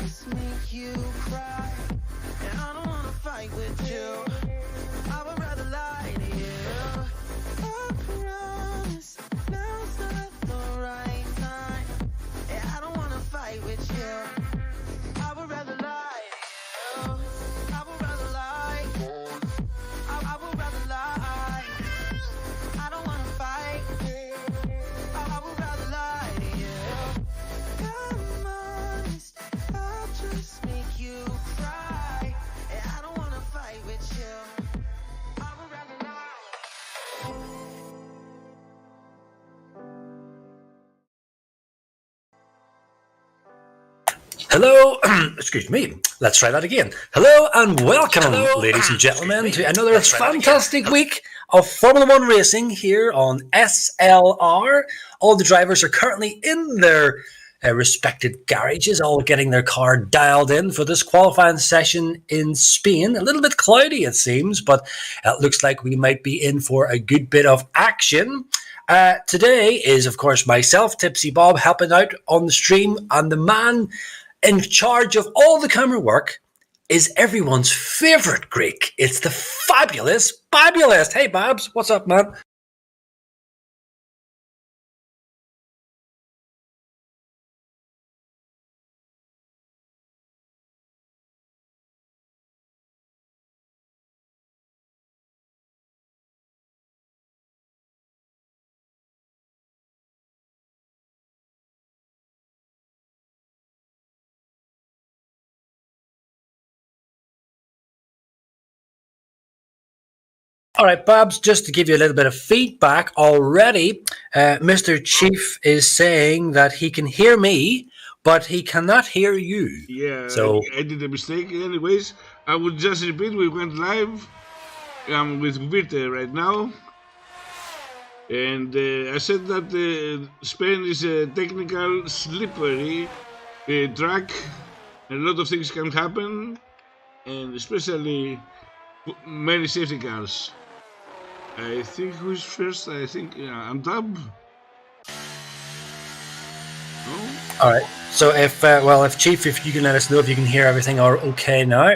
just make you cry. And I don't wanna fight with you. I would rather lie to you. I promise now's not the right time. And I don't wanna fight with you. I would rather lie to you. I would rather lie. I would rather lie. I don't wanna fight. I would rather lie to you. I'm honest, I'll just make you cry. And I don't wanna fight with you. I would rather lie. Hello, excuse me, let's try that again. Hello and welcome, ladies and gentlemen, to another fantastic week of Formula One racing here on SLR. All the drivers are currently in their respected garages, all getting their car dialed in for this qualifying session in Spain. A little bit cloudy, it seems, but it looks like we might be in for a good bit of action. Today is, of course, myself, Tipsy Bob, helping out on the stream, and the man in charge of all the camera work is everyone's favorite Greek. It's the fabulous Babulist. Hey, Babs, what's up, man? All right, Babs, just to give you a little bit of feedback already, Mr. Chief is saying that he can hear me, but he cannot hear you. Yeah, so I did a mistake. Anyways, I would just repeat, we went live. I'm with Virte right now. And I said that Spain is a technical, slippery track. A lot of things can happen, and especially many safety cars. I think who's first? I think I'm Tab. No? all right. So if Chief, if you can let us know if you can hear everything are okay now,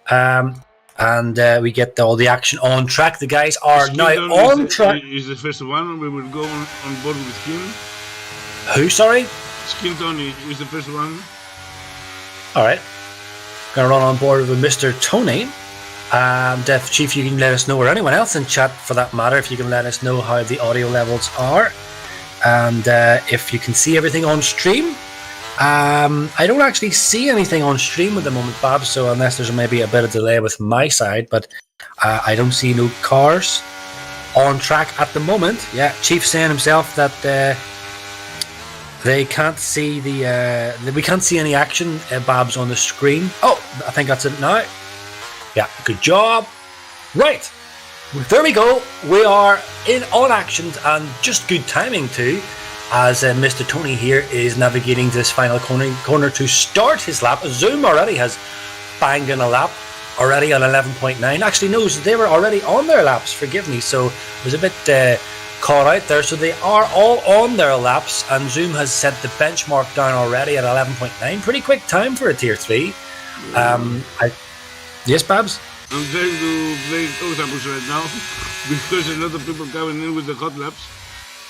and we get all the action on track. The guys are now on track. Is the first one. We will go on board with him. Who? Sorry. Skin Tony is the first one. All right. Gonna run on board with Mr. Tony. And if Chief, you can let us know, or anyone else in chat for that matter, if you can let us know how the audio levels are, and if you can see everything on stream. I don't actually see anything on stream at the moment, Bob, so unless there's maybe a bit of delay with my side, but I don't see no cars on track at the moment. Yeah, Chief saying himself that they can't see we can't see any action, Babs, on the screen. Oh, I think that's it now. Yeah, good job. Right, there we go. We are on action, and just good timing too, as Mr. Tony here is navigating this final corner to start his lap. Zoom already has banged in a lap already on 11.9. Actually, no, they were already on their laps. Forgive me. So it was a bit caught out there. So they are all on their laps, and Zoom has set the benchmark down already at 11.9. Pretty quick time for a Tier 3. Yes, Babs? I'm trying to play octopus right now because a lot of people coming in with the hot laps.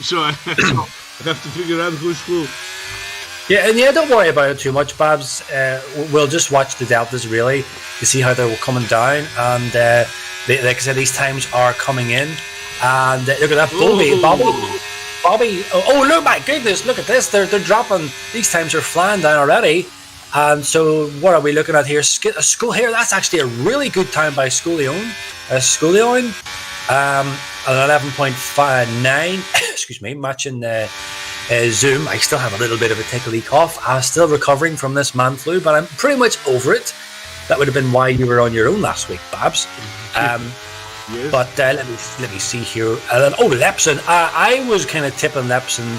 So I have to figure out who's who. Yeah, don't worry about it too much, Babs. We'll just watch the deltas really to see how they're coming down. And like I said, these times are coming in. And look at that, Bobby. Oh, look, my goodness, look at this. They're dropping. These times are flying down already. And so what are we looking at here? School here, that's actually a really good time by Scullion. An 11.59, excuse me, matching Zoom. I still have a little bit of a tickly cough. I'm still recovering from this man flu, but I'm pretty much over it. That would have been why you were on your own last week, Babs. Yes. But let me see here. Lepson. I was kind of tipping Lepson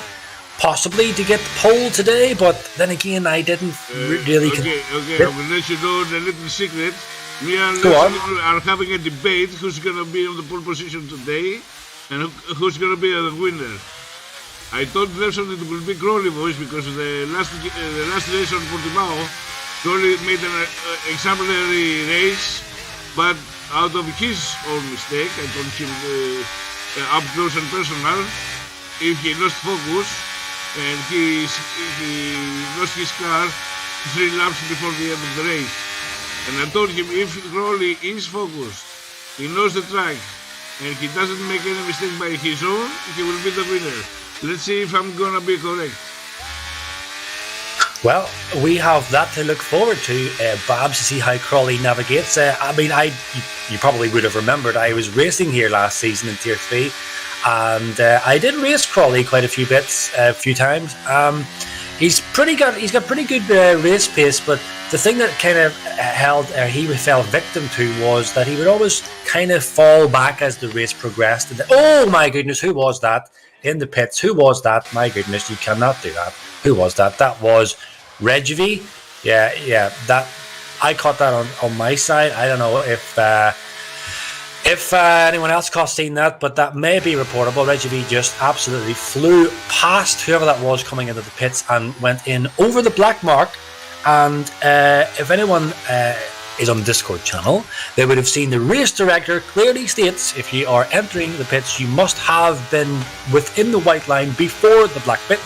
possibly to get the pole today, but then again, I didn't really. Okay, I will let you know the little secret. Me and Go on. are having a debate who's going to be on the pole position today and who's going to be the winner. I told Nelson it will be Crowley Boys because the last race on Portimao Crowley made an exemplary race, but out of his own mistake, I told him up close and personal, if he lost focus, and he lost his car 3 laps before the end of the race. And I told him if Crowley is focused, he knows the track, and he doesn't make any mistake by his own, he will be the winner. Let's see if I'm gonna be correct. Well, we have that to look forward to, Babs, to see how Crawley navigates. You probably would have remembered I was racing here last season in Tier 3, and I did race Crawley quite a few times. He's got pretty good race pace, but the thing that kind of he fell victim to was that he would always kind of fall back as the race progressed. And oh my goodness, who was that in the pits? Who was that? My goodness, you cannot do that. Who was that? That was Regivy. Yeah. That I caught that on my side. I don't know if anyone else caught seen that, but that may be reportable. Regivy just absolutely flew past whoever that was coming into the pits and went in over the black mark. And if anyone is on the Discord channel, they would have seen the race director clearly states if you are entering the pits, you must have been within the white line before the black pit.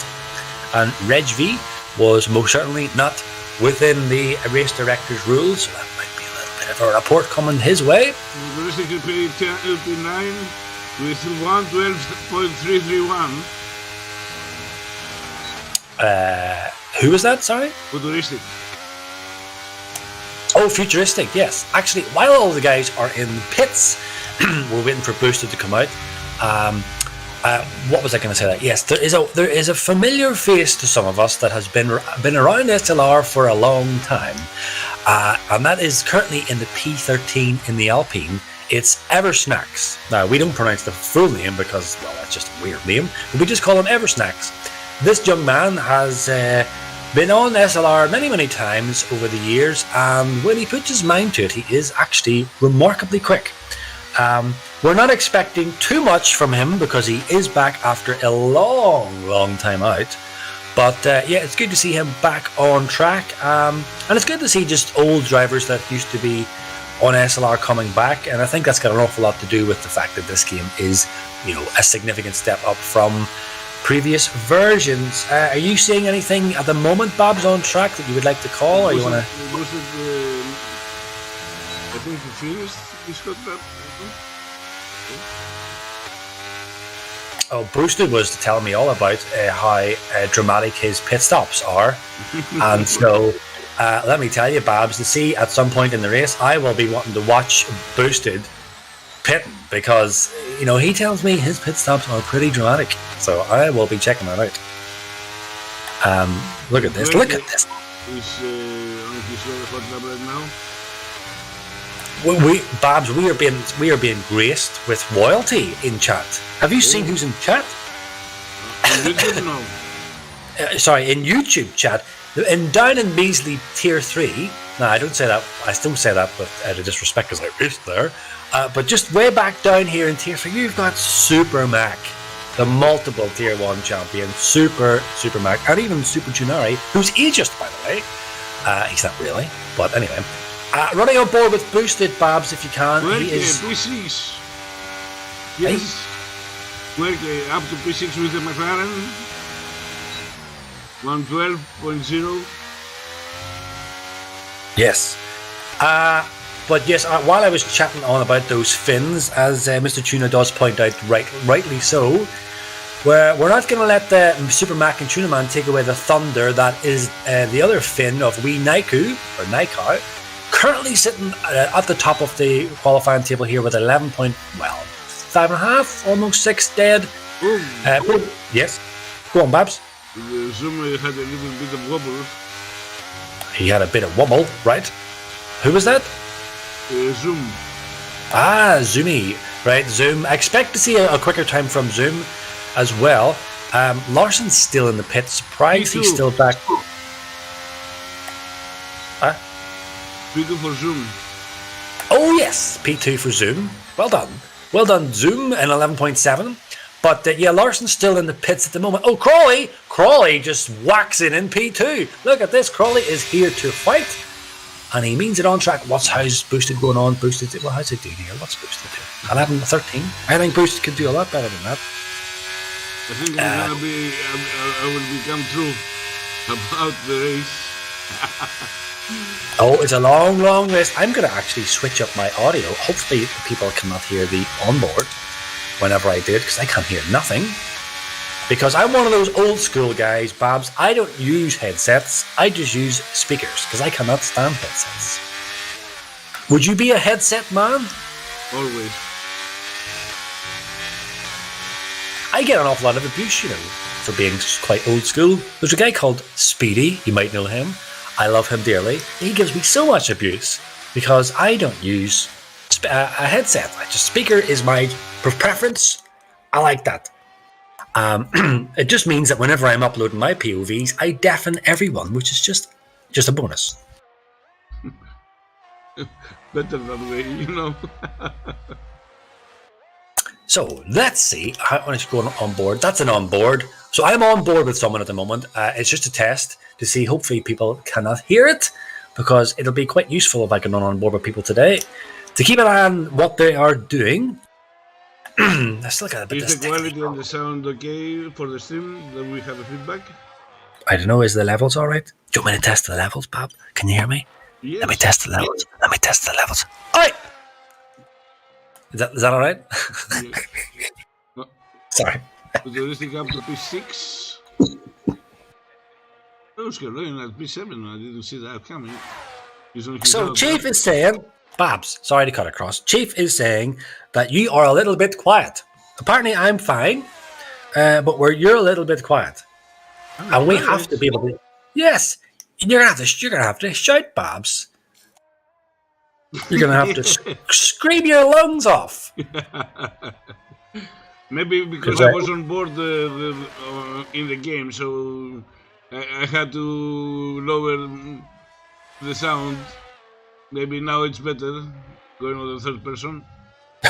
And Regivy was most certainly not within the race director's rules. So that might be a little bit of a report coming his way. The racing LP9 with 112.331. Who was that? Sorry? Futuristic. Oh, Futuristic, yes. Actually, while all the guys are in the pits, we're waiting for Boosted to come out. What was I going to say? That yes, there is a familiar face to some of us that has been around SLR for a long time, and that is currently in the P13 in the Alpine. It's Eversnacks. Now we don't pronounce the full name because that's just a weird name, but we just call him Eversnacks. This young man has been on SLR many times over the years, and when he puts his mind to it, he is actually remarkably quick. We're not expecting too much from him because he is back after a long time out. But it's good to see him back on track. And it's good to see just old drivers that used to be on SLR coming back. And I think that's got an awful lot to do with the fact that this game is, a significant step up from previous versions. Are you seeing anything at the moment, Babs, on track that you would like to call? Or you want to? I think he finished his contract. Oh, Brewster was telling me all about how dramatic his pit stops are. And so, let me tell you, Babs, to see at some point in the race, I will be wanting to watch Boosted pitting because, he tells me his pit stops are pretty dramatic. So I will be checking that out. Look at this. He's on his hot lap right now. Babs, we are being graced with royalty in chat. Have you seen who's in chat? YouTube, no. Sorry, in YouTube chat. Down in Measly Tier 3. No, I don't say that. I still say that with disrespect because I raced there. But just way back down here in Tier 3, you've got Super Mac, the multiple Tier 1 champion, Super Mac, and even Super Tunari, who's ageist, by the way. He's not really, but anyway. Running on board with Boosted, Babs, if you can. Well, he is P6. Yes. Well, up to P6 with the McLaren. 112.0. Yes. But yes, while I was chatting on about those fins, as Mr. Tuna does point out, rightly so, we're not going to let the Super Mac and Tuna Man take away the thunder that is the other fin of wee Naiku, or Naikau, currently sitting at the top of the qualifying table here with 5.5, almost 6 dead. Yes. Go on, Babs. Zoom had a little bit of wobble. He had a bit of wobble, right? Who was that? Zoom. Zoomy. Right, Zoom. I expect to see a quicker time from Zoom as well. Larson's still in the pit. Surprised he's still back. P2 for Zoom. Oh yes, P2 for Zoom. Well done, Zoom in 11.7. But yeah, Larson's still in the pits at the moment. Oh, Crawley just whacks it in P2. Look at this. Crawley is here to fight. And he means it on track. How's Boosted going on? Boosted, well, how's it doing here? What's Boosted doing? 11, 13. I think Boosted can do a lot better than that. I think I will become true about the race. Oh, it's a long, long race. I'm going to actually switch up my audio. Hopefully people cannot hear the onboard whenever I do it, because I can't hear nothing. Because I'm one of those old school guys, Babs. I don't use headsets. I just use speakers, because I cannot stand headsets. Would you be a headset man? Always. I get an awful lot of abuse, for being quite old school. There's a guy called Speedy, you might know him. I love him dearly. He gives me so much abuse because I don't use a headset. Speaker is my preference. I like that. It just means that whenever I'm uploading my POVs, I deafen everyone, which is just a bonus. Better that way, So let's see how I should go on board. That's an onboard. So I'm on board with someone at the moment. It's just a test to see. Hopefully people cannot hear it, because it'll be quite useful if I can run on board with people today to keep an eye on what they are doing. Let's look at a bit. Is the quality and the sound okay for the stream? That we have a feedback? I don't know. Is the levels all right? Do you want me to test the levels, Bob? Can you hear me? Yes. Let me test the levels. All right. Is that all right? Yes. Sorry. The listing up to P6. I was going at P7. I didn't see that coming. So Chief is saying, Babs, sorry to cut across. Chief is saying that you are a little bit quiet. Apparently I'm fine, but you're a little bit quiet. And we have to be able to. Yes, you're gonna have to shout, Babs. You're gonna have to scream your lungs off. Maybe because I was on board in the game, so I had to lower the sound. Maybe now it's better going on the third person. I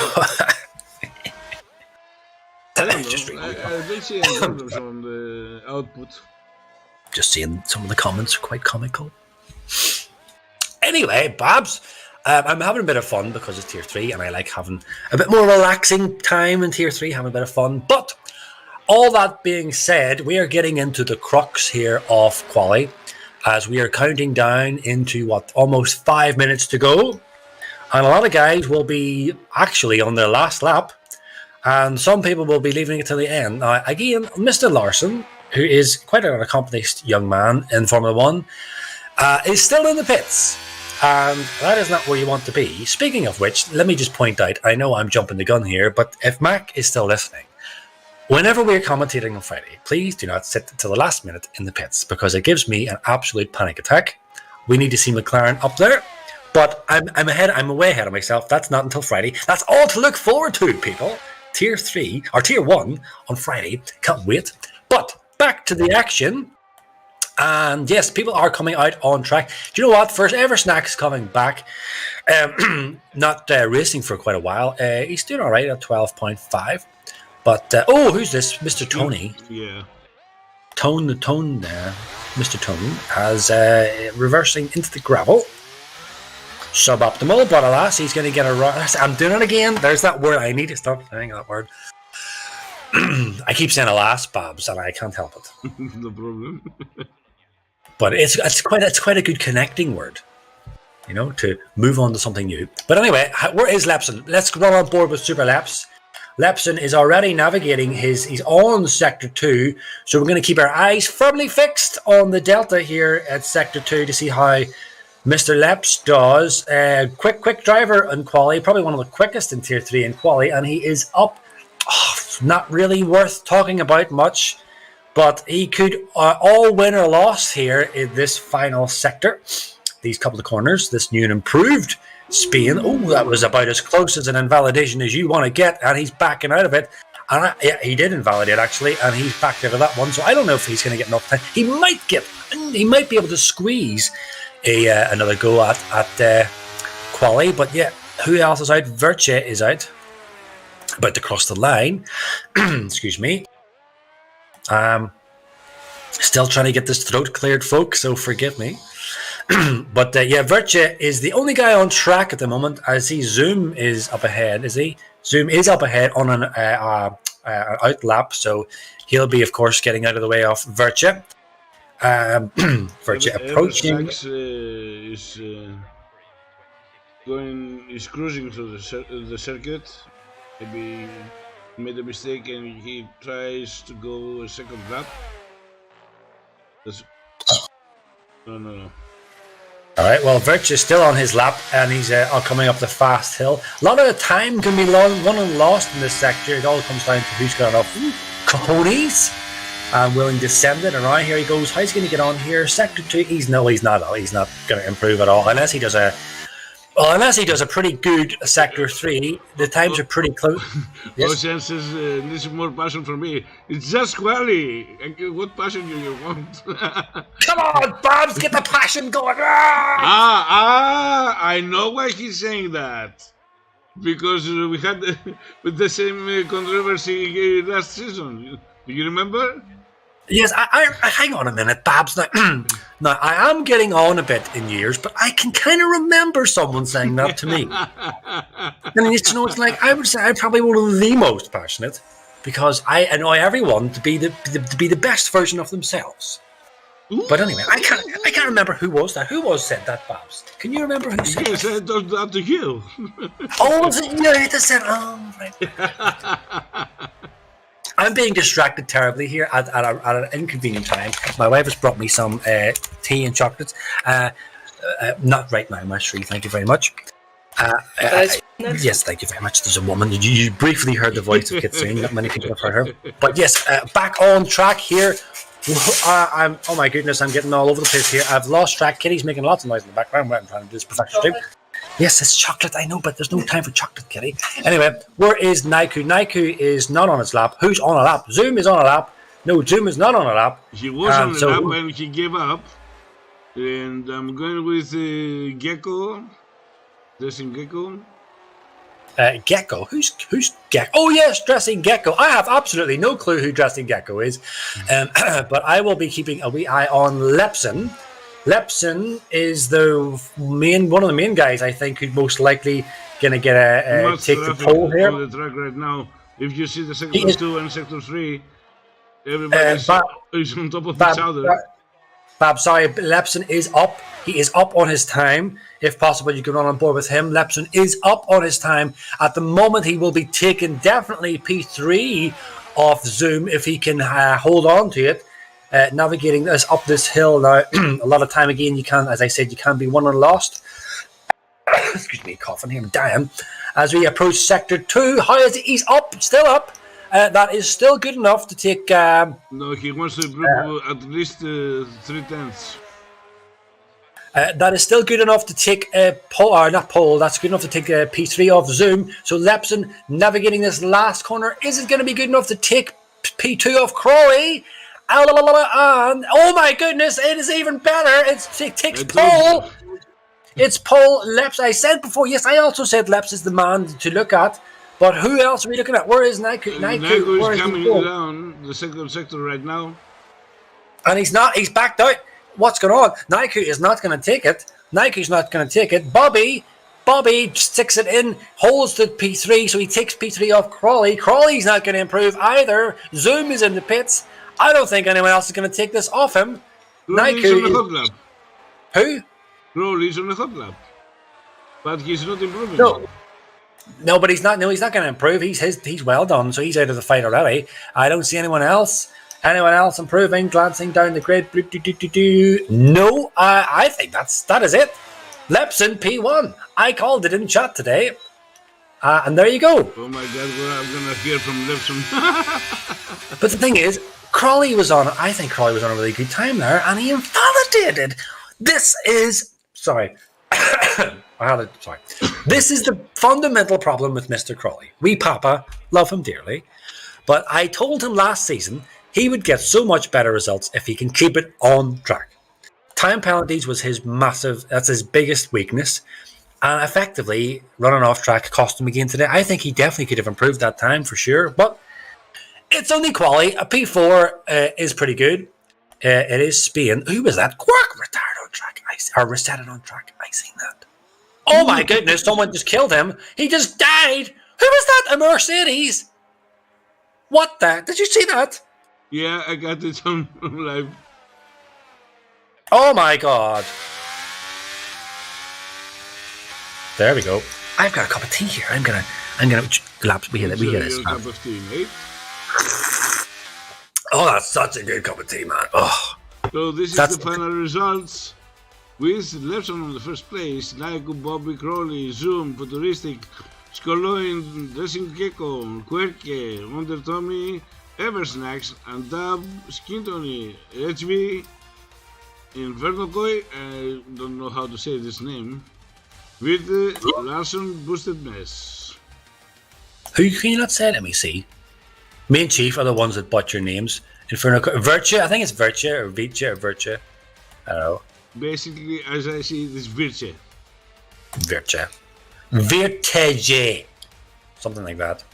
don't know. I don't see any problems on the output. Just seeing some of the comments are quite comical. Anyway, Babs, I'm having a bit of fun because it's tier 3 and I like having a bit more relaxing time in tier 3, having a bit of fun. But all that being said, we are getting into the crux here of quali as we are counting down into almost 5 minutes to go. And a lot of guys will be actually on their last lap, and some people will be leaving it till the end. Now, again, Mr. Larson, who is quite an accomplished young man in Formula 1, is still in the pits. And that is not where you want to be. Speaking of which, let me just point out, I know I'm jumping the gun here, but if Mac is still listening, whenever we're commentating on Friday, please do not sit until the last minute in the pits, because it gives me an absolute panic attack. We need to see McLaren up there, but I'm way ahead of myself. That's not until Friday. That's all to look forward to, people. Tier 3, or Tier 1 on Friday. Can't wait. But back to the action. And yes, people are coming out on track. Do you know what? First ever Snack's coming back. Not racing for quite a while. He's doing all right at 12.5. But, who's this? Mr. Tony. Yeah. Tone there. Mr. Tone has reversing into the gravel. Suboptimal, but alas, he's going to get a run. I'm doing it again. There's that word. I need to stop saying that word. I keep saying alas, Babs, and I can't help it. No problem. But it's quite a good connecting word, to move on to something new. But anyway, where is Lepson? Let's run on board with Super Leps. Lepson is already navigating he's on Sector 2, so we're going to keep our eyes firmly fixed on the Delta here at Sector 2 to see how Mr. Leps does. Quick driver in quali, probably one of the quickest in Tier 3 in quali, and he is up. Not really worth talking about much, but he could all win or loss here in this final sector. These couple of corners, this new and improved Spain. Oh, that was about as close as an invalidation as you want to get, and he's backing out of it. And he did invalidate actually, and he's backed out of that one. So I don't know if he's going to get enough time. He might be able to squeeze another go at quali. But yeah, who else is out? Virtue is out. about to cross the line. Excuse me. Still trying to get this throat cleared, folks, so forgive me. But yeah, Virtue is the only guy on track at the moment. I see Zoom is up ahead, is he? Zoom is up ahead on an out lap, so he'll be, of course, getting out of the way of Virtue. Virtue approaching. Is cruising through the circuit. Maybe he made a mistake and he tries to go a second lap. No. All right, well, Virtue's still on his lap, and he's coming up the fast hill. A lot of the time can be won and lost in this sector. It all comes down to who's got enough cojones and willing to send it around. Here he goes. How's he going to get on here? Sector 2, he's not going to improve at all, unless he does a pretty good Sector 3. The times are pretty close. Yes. Ocean says, this is more passion for me. It's just quality. What passion do you want? Come on, Babs, get the passion going. I know why he's saying that. Because we had with the same controversy last season. Do you remember? Yes, I hang on a minute, Babs. Now, I am getting on a bit in years, but I can kind of remember someone saying that to me. And it's like, I would say I'm probably one of the most passionate, because I annoy everyone to be the best version of themselves. Ooh. But anyway, I can't remember who was that. Who said that, Babs? Can you remember who said that? Yes, I told that to you. Oh, was it you that said? Oh, right. I'm being distracted terribly here at an inconvenient time. My wife has brought me some tea and chocolates. Not right now, Mastery. Thank you very much. Yes, thank you very much. There's a woman. You briefly heard the voice of Kitsune. Not many people have heard her. But yes, back on track here. Oh my goodness, I'm getting all over the place here. I've lost track. Kitty's making lots of noise in the background. I'm trying to do this perfection too. Yes, it's chocolate, I know, but there's no time for chocolate, Kitty. Anyway, where is Naiku? Naiku is not on his lap. Who's on a lap? Zoom is on a lap. No, Zoom is not on a lap. He was on a lap when he gave up. And I'm going with Gecko. Dressing Gecko. Gecko? Who's Gecko? Oh, yes, Dressing Gecko. I have absolutely no clue who Dressing Gecko is. But I will be keeping a wee eye on Lepson. Lepson is one of the main guys, I think, who's most likely going to get take the pole here. On the track right now. If you see the Sector 2 and Sector 3, everybody is on top of each other. Bab, sorry, Lepson is up. He is up on his time. If possible, you can run on board with him. Lepson is up on his time. At the moment, he will be taking definitely P3 off Zoom if he can hold on to it. Navigating this up this hill now, a lot of time again, you can, as I said, you can be won and lost. Excuse me, coughing here, I'm dying. As we approach Sector 2, how is he? He's up, still up. That is still good enough to take... no, he wants to improve at least 3/10. That is still good enough to take that's good enough to take P3 off Zoom. So Lepson navigating this last corner. Is it going to be good enough to take P2 off Crawley? And oh my goodness, it is even better. It takes pole. It's pole. Leps. I said before, yes, I also said Leps is the man to look at. But who else are we looking at? Where is Naiku? Naiku is coming down the second sector right now. And he's backed out. What's going on? Naiku is not going to take it. Naiku's not going to take it. Bobby sticks it in, holds the P3, so he takes P3 off Crawley. Crawley's not going to improve either. Zoom is in the pits. I don't think anyone else is going to take this off him. Naiku on the hot lap. Who? Crawley's on the hot lap. But he's not improving. No, but he's not going to improve. He's well done, so he's out of the fight already. I don't see anyone else improving. Glancing down the grid. No, I think that is it. Lepson P1. I called it in chat today. And there you go. Oh my God, I'm going to hear from Lepson. But the thing is, Crawley was on a really good time there, and he invalidated. This is the fundamental problem with Mr. Crawley. We Papa love him dearly, but I told him last season he would get so much better results if he can keep it on track. Time penalties was that's his biggest weakness. And effectively, running off track cost him again today. I think he definitely could have improved that time for sure. But it's only quality. A P4 is pretty good. It is Spain. Who was that? Quark retired on track. Or restarted on track. I seen that. Oh my goodness, someone just killed him. He just died. Who was that? A Mercedes? What the? Did you see that? Yeah, I got it on live. Oh my god. There we go. I've got a cup of tea here. I'm gonna lapse. We hear this. Your cup of tea, mate. Oh, that's such a good cup of tea, man. Oh. So this is the final results. With Lepson on the first place, Naiko, Bobby, Crowley, Zoom, Futuristic, Skoloin, Dressing Gecko, Querke, Wonder Tommy, Eversnacks, and Dab, Skintony, HV, Inferno Koi, I don't know how to say this name, with Larson, Boosted Mess. Who can you not say? Let me see. Me and Chief are the ones that butcher names. Inferno Koi, Virtue, I think it's Virtue or Vice or Virtue. I don't know. Basically, as I see it, it's Virtue. Virtue. Virtue. Something like that.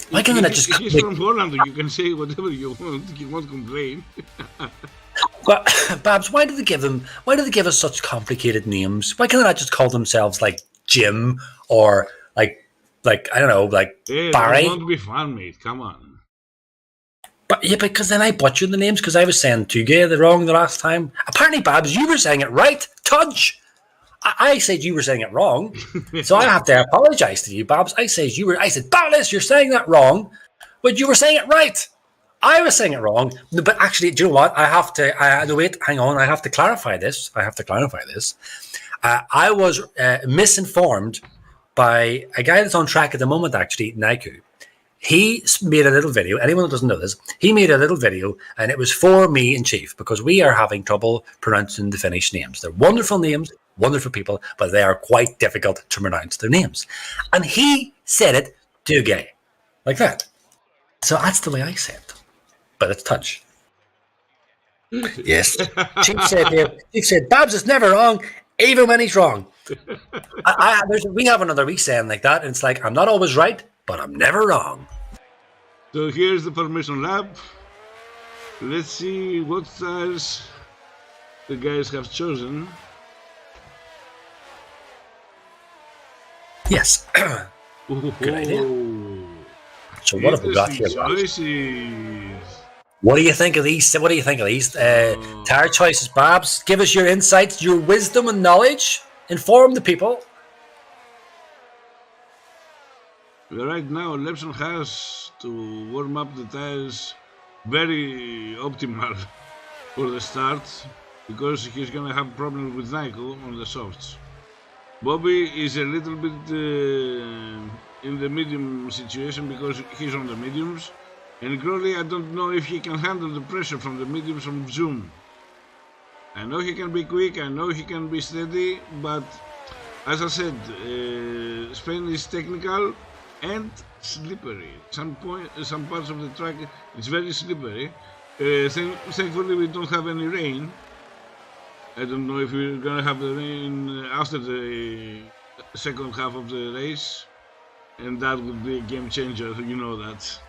Why can't I just... He's from Holland, you can say whatever you want. You won't complain. Well, Babs, why do they give us such complicated names? Why can't they not just call themselves like Jim or like I don't know, like Hey, Barry? That won't be fun, mate. Come on. But yeah, because then I butchered the names because I was saying Tuge the wrong the last time. Apparently, Babs, you were saying it right. Tudge. I said you were saying it wrong, so I have to apologize to you, Babs. I said, Babs, you're saying that wrong, but you were saying it right. I was saying it wrong, but actually, do you know what? I have to. Wait, hang on. I have to clarify this. I was misinformed by a guy that's on track at the moment. Actually, Naiku. He made a little video. Anyone that doesn't know this, he made a little video, and it was for me and Chief because we are having trouble pronouncing the Finnish names. They're wonderful names, wonderful people, but they are quite difficult to pronounce their names. And he said it too gay, like that. So that's the way I say it. But it's touch. Yes. Chief said, Babs is never wrong, even when he's wrong. We have another wee saying like that, and it's like, I'm not always right, but I'm never wrong. So here's the formation lab. Let's see what stars the guys have chosen. Yes. Good idea. So what have we got here? What do you think of these? Tire choices, Babs? Give us your insights, your wisdom and knowledge. Inform the people. Right now, Lepson has to warm up the tires very optimal for the start because he's gonna have problems with Nico on the softs. Bobby is a little bit in the medium situation because he's on the mediums, and Crowley, I don't know if he can handle the pressure from the mediums from Zoom. I know he can be quick, I know he can be steady, but as I said, Spain is technical and slippery. Some parts of the track it's very slippery. Thankfully we don't have any rain. I don't know if we're gonna have the rain after the second half of the race, and that would be a game changer. You know that.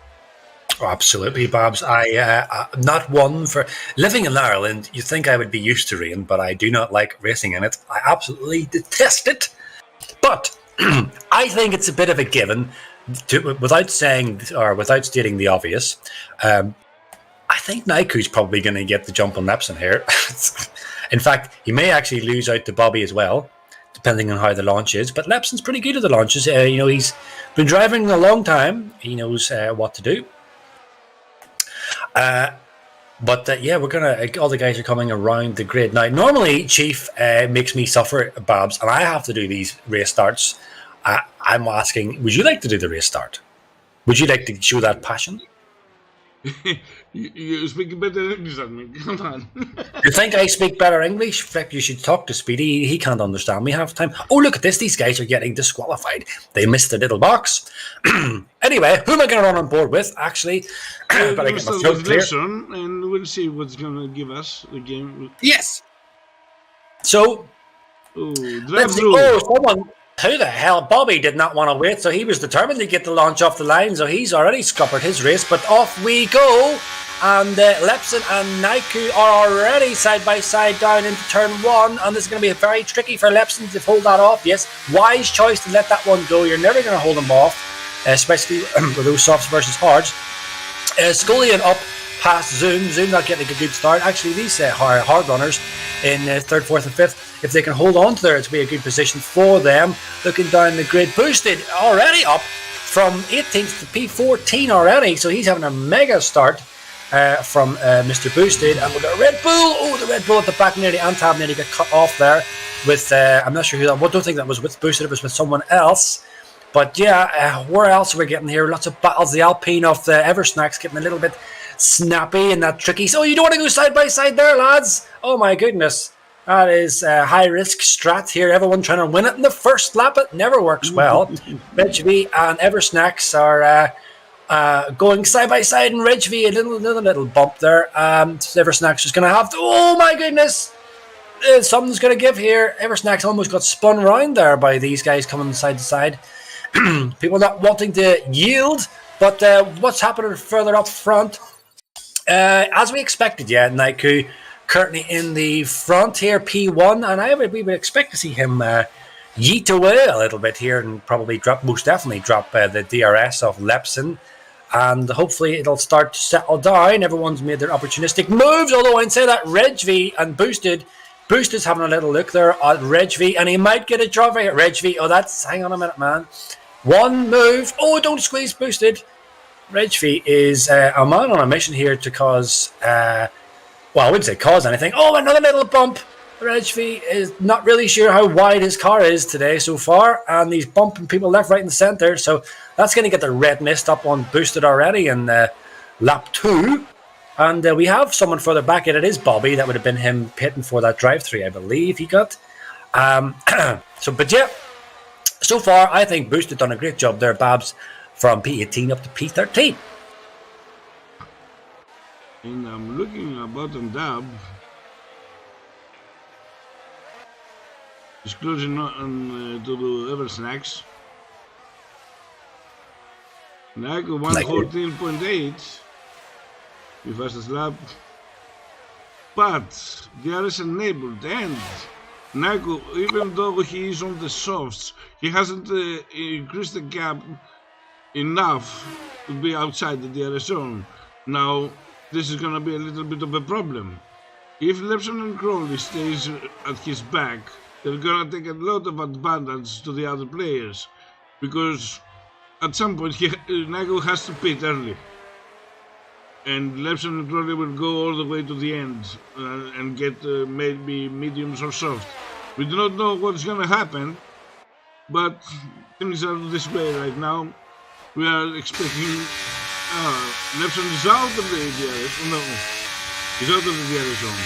Oh, absolutely, Babs. I'm not one for living in Ireland. You'd think I would be used to rain, but I do not like racing in it. I absolutely detest it. But I think it's a bit of a given, without stating the obvious. I think Naiku's probably going to get the jump on Lepson here. In fact, he may actually lose out to Bobby as well, depending on how the launch is. But Lepson's pretty good at the launches. He's been driving a long time. He knows what to do. We're gonna. All the guys are coming around the grid now. Normally, Chief makes me suffer, Babs, and I have to do these race starts. I'm asking, would you like to do the race start? Would you like to show that passion? You speak better English than me. Come on. You think I speak better English? Frick, you should talk to Speedy. He can't understand me half the time. Oh, look at this. These guys are getting disqualified. They missed the little box. Anyway, who am I going to run on board with, actually? But I get my throat clear. And we'll see what's going to give us the game. Yes. So, Oh, drive Let's see. through. Oh, someone. Who the hell? Bobby did not want to wait, so he was determined to get the launch off the line, so he's already scuppered his race, but off we go. And Lepson and Naiku are already side by side down into turn 1, and this is going to be very tricky for Lepson to hold that off. Yes, wise choice to let that one go. You're never going to hold them off, especially with those softs versus hards. Scullion up past Zoom. Zoom not getting a good start. Actually, these hard runners in 3rd, 4th, and 5th, if they can hold on to there, it'll be a good position for them. Looking down the grid, Boosted already up from 18th to P14 already, so he's having a mega start from Mr. Boosted. And we've got Red Bull. Oh, the Red Bull at the back nearly, Antab nearly got cut off there with, I'm not sure who that was. I don't think that was with Boosted, it was with someone else. But yeah, where else are we getting here? Lots of battles. The Alpine of the Eversnacks getting a little bit snappy and that tricky. So you don't want to go side by side there, lads. Oh my goodness. That is a high risk strat here. Everyone trying to win it in the first lap. It never works well. Reg V and Eversnacks are going side by side, and Reg V another little bump there. Eversnacks is going to have to. Oh my goodness. Something's going to give here. Eversnacks almost got spun round there by these guys coming side to side. People not wanting to yield, but what's happening further up front? As we expected, yeah, Naiku currently in the front here, P1, and we would expect to see him yeet away a little bit here and probably most definitely drop the DRS of Lepson, and hopefully it'll start to settle down. Everyone's made their opportunistic moves, although I'd say that Reg V and Boosted's having a little look there at Reg V, and he might get a trophy at Reg V. Oh, hang on a minute, man. One move. Oh, don't squeeze Boosted. Reg V is a man on a mission here to cause, well, I wouldn't say cause anything. Oh, another little bump. Reg V is not really sure how wide his car is today so far, and he's bumping people left, right, and centre. So that's going to get the red mist up on Boosted already in lap 2. And we have someone further back, and it is Bobby. That would have been him pitting for that drive-through, I believe he got. But yeah, so far I think Boosted done a great job there, Babs, from P18 up to P13. And I'm looking at bottom tab. He's closing on to the Eversnacks. Nike 114.8. The fastest lap, but DRS enabled, and Naiku, even though he is on the softs, he hasn't increased the gap enough to be outside the DRS zone. Now this is going to be a little bit of a problem. If Lepson and Crowley stays at his back, they're going to take a lot of advantage to the other players, because at some point Naiku has to pit early. And Lepson and Crowley will go all the way to the end and get maybe mediums or soft. We do not know what's going to happen, but things are this way right now. We are expecting Lepson is out of the DRS. No, he's out of the DRS zone.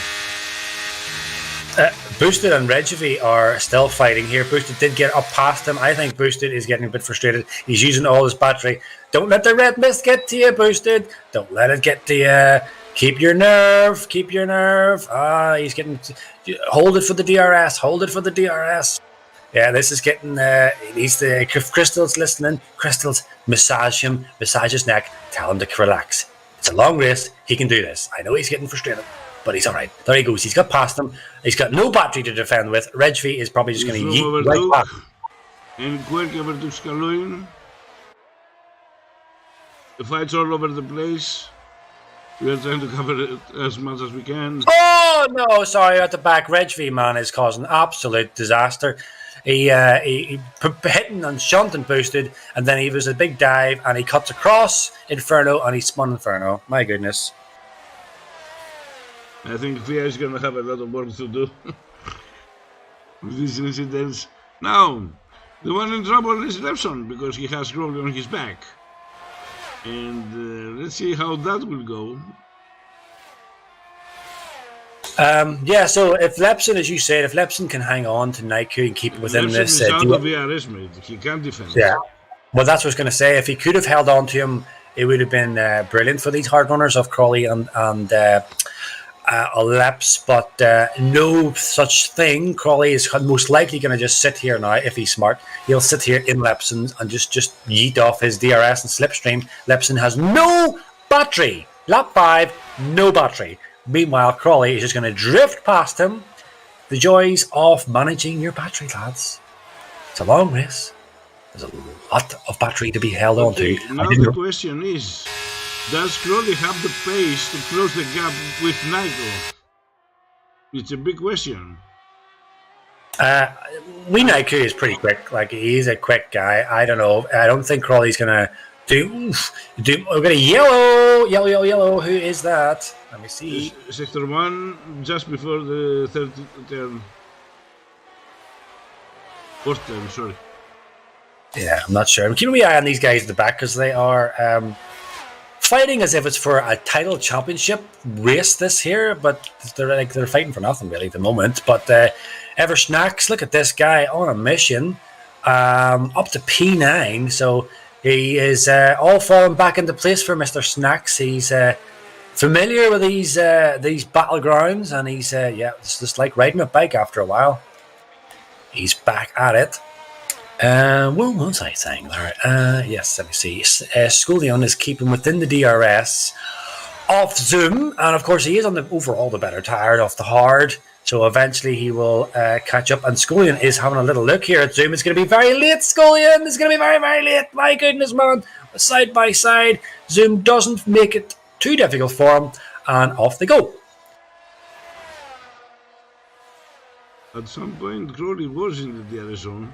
Boosted and Regivy are still fighting here. Boosted did get up past him. I think Boosted is getting a bit frustrated. He's using all his battery. Don't let the red mist get to you, Boosted. Don't let it get to you. Keep your nerve. Keep your nerve. He's getting... Hold it for the DRS. Hold it for the DRS. Yeah, this is getting... He's the... If Crystal's listening, Crystal's massage him. Massage his neck. Tell him to relax. It's a long race. He can do this. I know he's getting frustrated, but he's all right. There he goes. He's got past him. He's got no battery to defend with. Regvi is probably just going to yeet right past. And Quirk overtook Scaloin. The fight's all over the place. We are trying to cover it as much as we can. Oh, no, sorry, at the back. Regvi, man, is causing absolute disaster. He hitting and shunting Boosted, and then he was a big dive, and he cuts across Inferno, and he spun Inferno. My goodness. I think Fia is going to have a lot of work to do with these incidents. Now, the one in trouble is Lepson, because he has Crowley on his back. And let's see how that will go. Yeah, so if Lepson, as you said, if Lepson can hang on to Naiku and keep within Lepson this... is out of VRS, mate. He can't defend. Yeah, well, that's what I was going to say. If he could have held on to him, it would have been brilliant for these hard runners of Crawley and laps, but no such thing. Crawley is most likely going to just sit here now if he's smart. He'll sit here in Lepson and just yeet off his DRS and Slipstream. Lepson has no battery. Lap 5, no battery. Meanwhile, Crawley is just going to drift past him. The joys of managing your battery, lads. It's a long race. There's a lot of battery to be held on to. Now the question is, does Crawley have the pace to close the gap with Nico? It's a big question. Nico is pretty quick. Like, he's a quick guy. I don't know. I don't think Crawley's gonna do. We're gonna yellow. Who is that? Let me see. Sector 1, just before the third turn. Fourth turn, sorry. Yeah, I'm not sure. I'm keeping my eye on these guys at the back because they are fighting as if it's for a title championship race this here, but they're fighting for nothing really at the moment. But Ever Snacks, look at this guy on a mission, up to P9. So he is all falling back into place for Mr. Snacks. He's familiar with these battlegrounds, and he's it's just like riding a bike after a while. He's back at it. What was I saying there? Yes, let me see. Scullion is keeping within the DRS of Zoom, and of course he is on the overall the better tire off the hard. So eventually he will catch up. And Scullion is having a little look here at Zoom. It's going to be very late, Scullion. It's going to be very, very late. My goodness, man. Side by side. Zoom doesn't make it too difficult for him, and off they go. At some point, Crawley was in the DRS zone.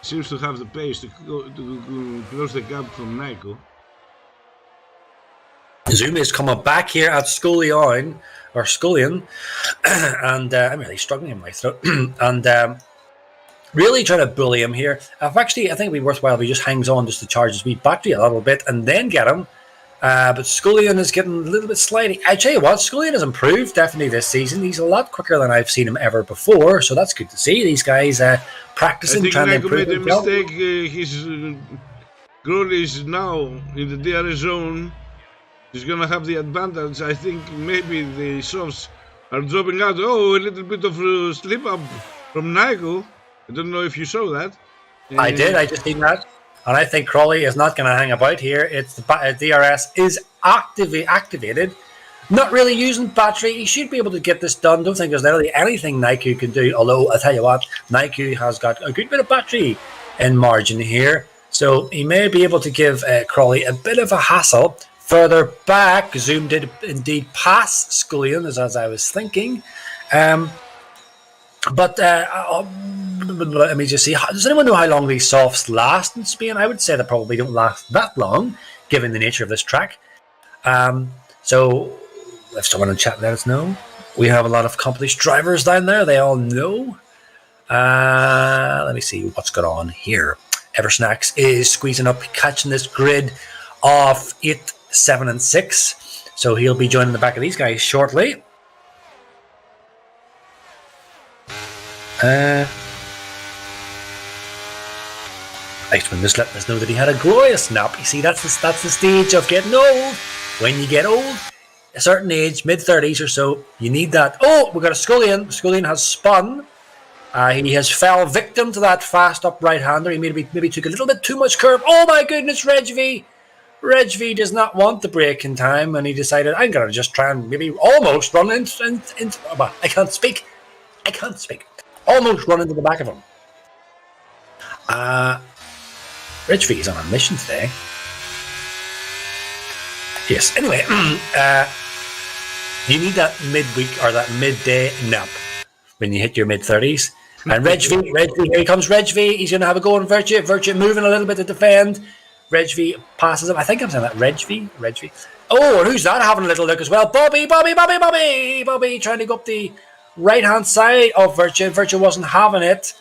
Seems to have the pace to close the gap from Nico. Zoom is coming back here at Scullion, and I'm really struggling in my throat, and really trying to bully him here. I think it'd be worthwhile if he just hangs on just to charge his wee battery a little bit and then get him. But Scullion is getting a little bit sliding. I tell you what, Scullion has improved definitely this season. He's a lot quicker than I've seen him ever before, so that's good to see. These guys practicing, trying to improve. I think Nico made a mistake. His Crawley is now in the DRS zone. He's going to have the advantage. I think maybe the softs are dropping out. Oh, a little bit of slip up from Nico. I don't know if you saw that. I did. I just seen that. And I think Crawley is not going to hang about here. It's the DRS is activated. Not really using battery. He should be able to get this done. Don't think there's literally anything Nike can do. Although, I tell you what, Nike has got a good bit of battery in margin here. So he may be able to give Crawley a bit of a hassle. Further back, Zoom did indeed pass Scullion, as I was thinking. But let me just see. Does anyone know how long these softs last in Spain? I would say they probably don't last that long, given the nature of this track. So, if someone in chat let us know. We have a lot of accomplished drivers down there. They all know. Let me see what's going on here. Eversnacks is squeezing up, catching this grid of 8, 7, and 6. So he'll be joining the back of these guys shortly. Eichmann just letting us know that he had a glorious nap. You see, that's the stage of getting old. When you get old, a certain age, mid-30s or so, you need that. Oh, we've got a Scullion. Scullion has spun. He has fell victim to that fast up right-hander. He maybe took a little bit too much curve. Oh my goodness, Reg V. Reg V does not want the break in time, and he decided, I'm going to just try and maybe almost run into I can't speak. Almost run into the back of him. Reg V is on a mission today. Yes, anyway, you need that midweek or that midday nap when you hit your mid-30s. And Reg V, here comes Reg V. He's going to have a go on Virtue. Virtue moving a little bit to defend. Reg V passes him. I think I'm saying that. Reg V. Oh, and who's that having a little look as well? Bobby trying to go up the right-hand side of Virtue. Virtue wasn't having it.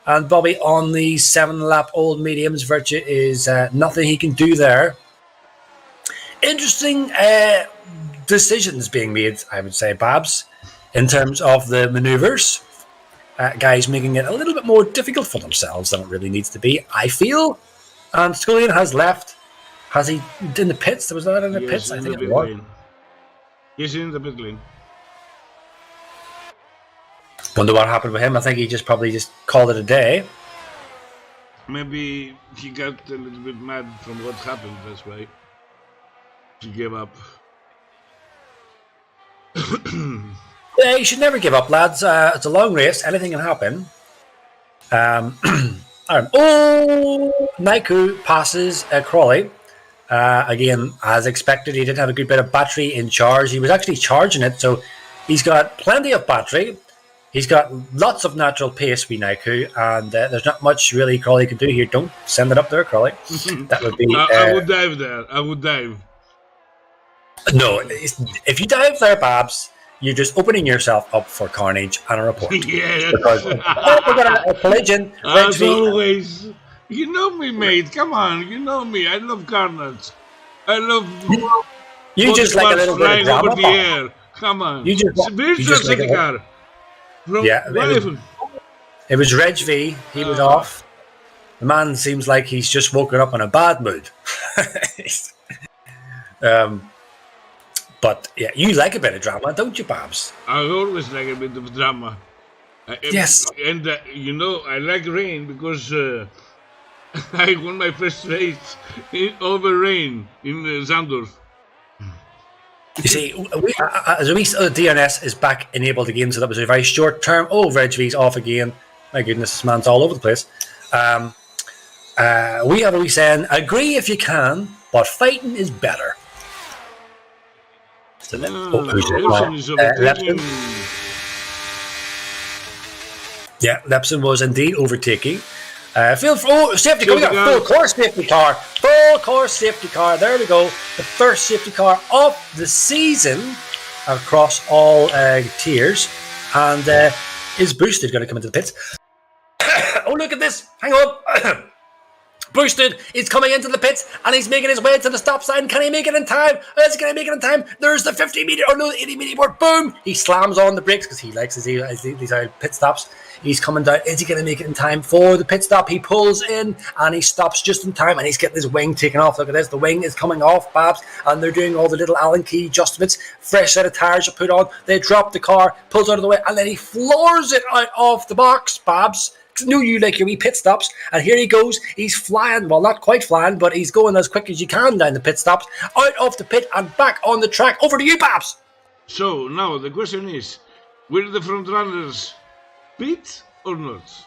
And Bobby on the 7-lap old mediums. Virtue is nothing he can do there. Interesting decisions being made, I would say, Babs, in terms of the manoeuvres. Guys making it a little bit more difficult for themselves than it really needs to be, I feel. And Scullion has left. Has he in the pits? Was that in the pits? I think it was. He's in the pit lane. Wonder what happened with him. I think he just probably just called it a day. Maybe he got a little bit mad from what happened, that's why he gave up. Yeah, you should never give up, lads. It's a long race. Anything can happen. Naiku passes Crawley. Again, as expected, he didn't have a good bit of battery in charge. He was actually charging it, so he's got plenty of battery. He's got lots of natural pace with Naiku, and there's not much really Crawley can do here. Don't send it up there, Crawley. That would be... I would dive there. I would dive. No, if you dive there, Babs, you're just opening yourself up for carnage and a report. Yes. Because we're going to collision. As always. You know me, mate. Come on. You know me. I love carnage. I love... You just like a little bit of drama. Over the air. Come on. You just like a car. It was Reg V. He was off. The man seems like he's just woken up in a bad mood. But yeah, you like a bit of drama, don't you, Babs? I always like a bit of drama. Yes. And you know, I like rain because I won my first race over rain in Zandorf. You see, DNS is back enabled again, so that was a very short term. Oh, Reg V's off again. My goodness, this man's all over the place. We have a wee saying, agree if you can, but fighting is better. Lepson. Yeah, Lepson was indeed overtaking. Safety car. We got full course safety car. Full course safety car. There we go. The first safety car of the season across all tiers. And is Boosted going to come into the pits? Oh, look at this. Hang on. Boosted is coming into the pits and he's making his way to the stop sign. Can he make it in time? Is he going to make it in time? There's the 50 meter, or no, 80 meter board. Boom! He slams on the brakes because he likes these pit stops. He's coming down. Is he going to make it in time for the pit stop? He pulls in and he stops just in time and he's getting his wing taken off. Look at this. The wing is coming off, Babs, and they're doing all the little Allen key adjustments. Fresh set of tires are put on. They drop the car, pulls out of the way, and then he floors it out of the box, Babs. Knew you like your wee pit stops, and here he goes. He's flying, well, not quite flying, but he's going as quick as you can down the pit stops, out of the pit and back on the track. Over to you, Babs. So now the question is, will the front runners pit or not?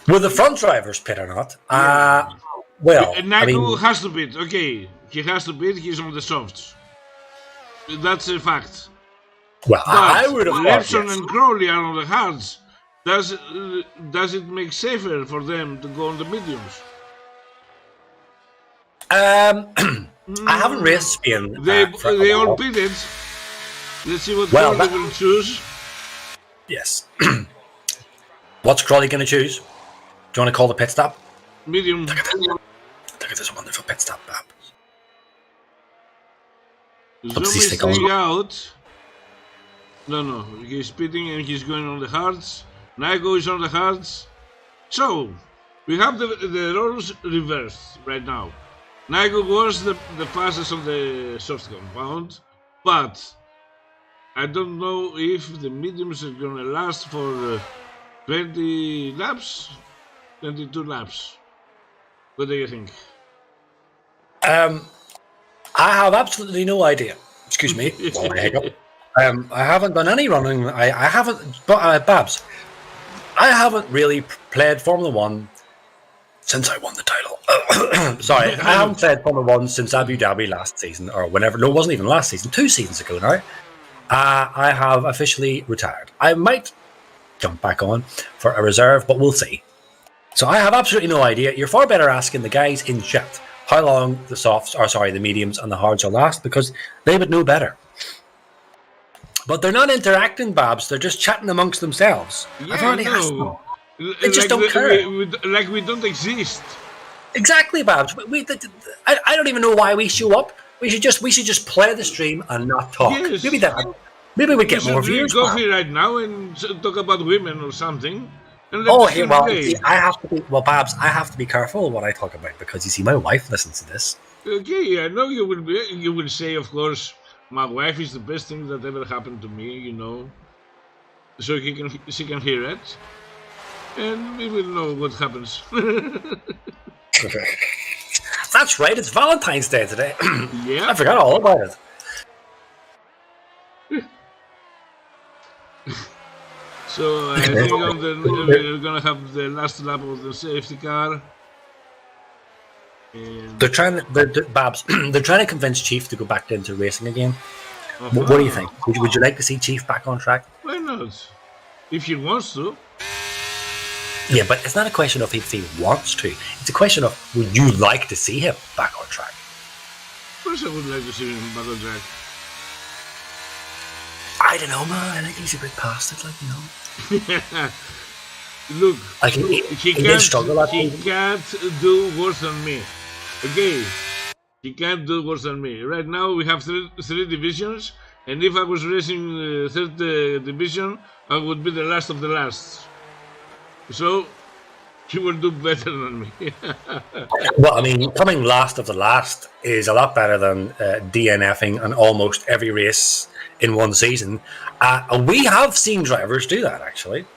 Will the front drivers pit or not? Well, Naiku has to pit. Okay, he has to pit. He's on the softs. That's a fact. Well, but I would have thought Lepson and Crowley are on the hards. Does it make safer for them to go on the mediums? I haven't raced Spain. They all pitted. Let's see what Crawley will choose. Yes. What's Crawley going to choose? Do you want to call the pit stop? Medium. Look at this wonderful pit stop, Bab. Zombie's staying out. No, he's pitting and he's going on the hards. Naiku is on the hards. So, we have the roles reversed right now. Naiku was the fastest on the soft compound, but I don't know if the mediums are going to last for 20 laps, 22 laps. What do you think? I have absolutely no idea. Excuse me. I haven't done any running. I haven't, but Babs, I haven't really played Formula One since I won the title. Sorry, I haven't played Formula One since Abu Dhabi last season, or whenever. No, it wasn't even last season. 2 seasons ago now. I have officially retired. I might jump back on for a reserve, but we'll see. So I have absolutely no idea. You're far better asking the guys in chat how long the mediums and the hards will last, because they would know better. But they're not interacting, Babs. They're just chatting amongst themselves. Yeah, I've already asked them. They just don't care. Like we don't exist. Exactly, Babs. I don't even know why we show up. We should just play the stream and not talk. Yes. Maybe we'd get more viewers. Go here right now and talk about women or something. I have to be. Well, Babs, I have to be careful what I talk about, because you see, my wife listens to this. Okay, I know you will be. You will say, of course, my wife is the best thing that ever happened to me. You know, so she can hear it, and we will know what happens. That's right, it's Valentine's Day today. Yeah. I forgot all about it. So I think we're gonna have the last lap of the safety car. And They're trying Babs, they're trying to convince Chief to go back into racing again. What do you think? Would you like to see Chief back on track? Why not? If he wants to. Yeah, but it's not a question of if he wants to. It's a question of would you like to see him back on track? Of course I would like to see him back on track. I don't know, man. I think he's a bit past it, like, you know. Look, Like he did struggle at he can't do worse than me. Okay, he can't do worse than me. Right now we have three divisions, and if I was racing third division, I would be the last of the last. So he will do better than me. Well, I mean, coming last of the last is a lot better than DNFing on almost every race in one season. We have seen drivers do that, actually.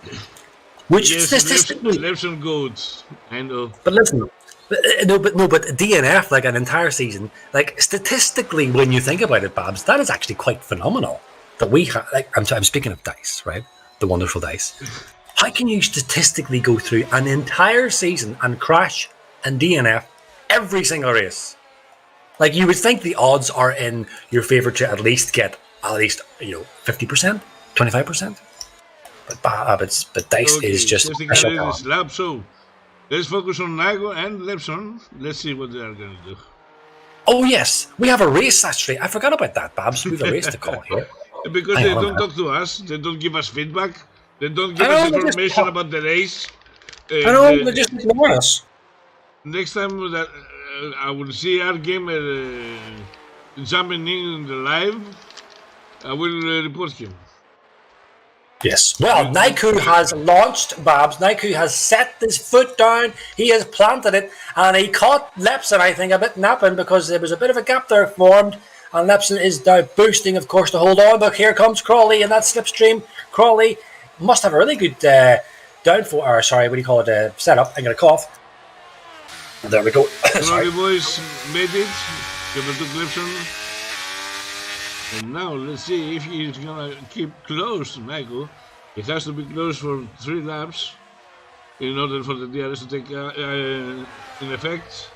Which yes, statistically, left some goats. I know. but listen, but DNF like an entire season, like statistically, when you think about it, Babs, that is actually quite phenomenal. That we have, like, I'm speaking of dice, right? The wonderful dice. How can you statistically go through an entire season and crash and DNF every single race? Like, you would think the odds are in your favour to at least get 50%, 25%. But dice is just lap. So let's focus on Nago and Lepson. Let's see what they are going to do. Oh yes, we have a race actually. I forgot about that, Babs. We have a race to call here. Because they don't talk to us. They don't give us feedback. They don't give us information about the race. I know, they just ignore us. Next time that I will see our gamer jumping in the live, I will report him. Yes. Well, Naiku has launched, Babs. Naiku has set his foot down. He has planted it, and he caught Lepson, I think, a bit napping because there was a bit of a gap there formed. And Lepson is now boosting, of course, to hold on. But here comes Crawley in that slipstream. Crawley must have a really good setup. I'm going to cough. There we go. Crawley boys made it. Give it to Lepson. And now let's see if he's gonna keep close to Michael. It has to be close for 3 laps in order for the DRS to take in effect.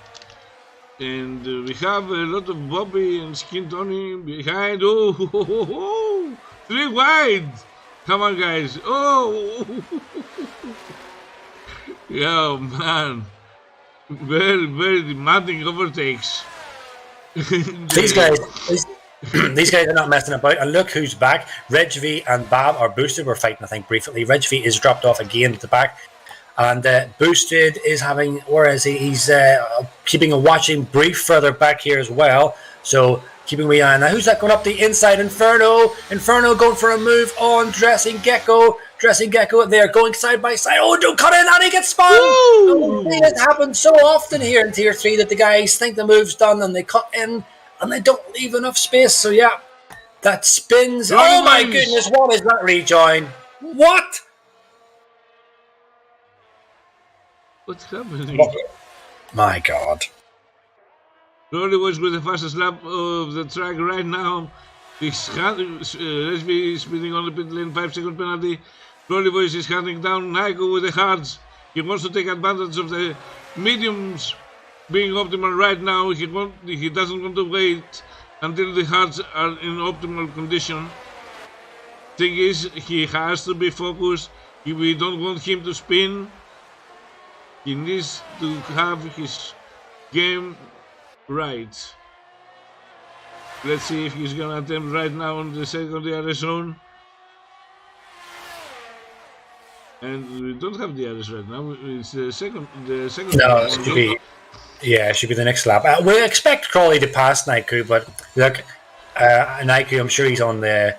And we have a lot of Bobby and Skin Tony behind. Oh, 3 wide! Come on, guys! Oh, yeah, man, very, very demanding overtakes. These guys. These guys are not messing about, and look who's back. Regvi and Bab are boosted. We're fighting, I think, briefly. Regvi is dropped off again at the back, and boosted is having. Where is he? He's keeping a watching brief further back here as well. So keeping me on. Now who's that going up the inside? Inferno going for a move on Dressing Gecko. They are going side by side. Oh, don't cut in, and he gets spun. It happens so often here in Tier 3 that the guys think the move's done and they cut in. And they don't leave enough space, so yeah, that spins. Oh my goodness, what is that rejoin? What? What's happening? My God. Rolly was with the fastest lap of the track right now. Let's be speeding on the pit lane, 5-second penalty. Rolly Boys is hunting down Naiko with the hards. He wants to take advantage of the mediums being optimal right now. He doesn't want to wait until the hards are in optimal condition. Thing is, he has to be focused. We don't want him to spin. He needs to have his game right. Let's see if he's gonna attempt right now on the second DRS zone. And we don't have DRS right now. It's the second. No, it should be. Yeah, it should be the next lap. We expect Crawley to pass Naiku, but look, Naiku, I'm sure he's on the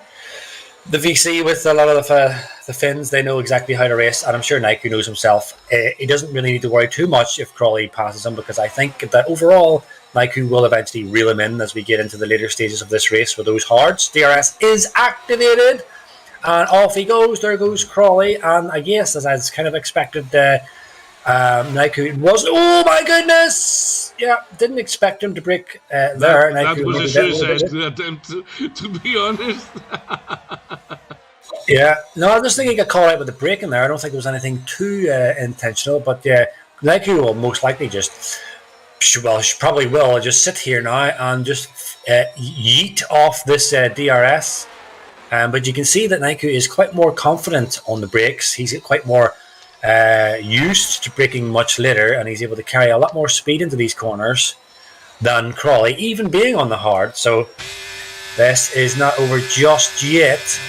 VC with a lot of the Finns. They know exactly how to race, and I'm sure Naiku knows himself. He doesn't really need to worry too much if Crawley passes him, because I think that overall Naiku will eventually reel him in as we get into the later stages of this race with those hards. DRS is activated, and off he goes. There goes Crawley, and I guess as I was kind of expected, Naiku was. Oh my goodness! Yeah, didn't expect him to break there. That Naiku was a maybe suicide bit. attempt, to be honest. Yeah, no, I just think he got caught out with the braking there. I don't think it was anything too intentional, but yeah, Naiku will most likely just. Well, she probably will just sit here now and just yeet off this DRS. But you can see that Naiku is quite more confident on the brakes. He's quite more used to braking much later, and he's able to carry a lot more speed into these corners than Crawley, even being on the hard. So this is not over just yet.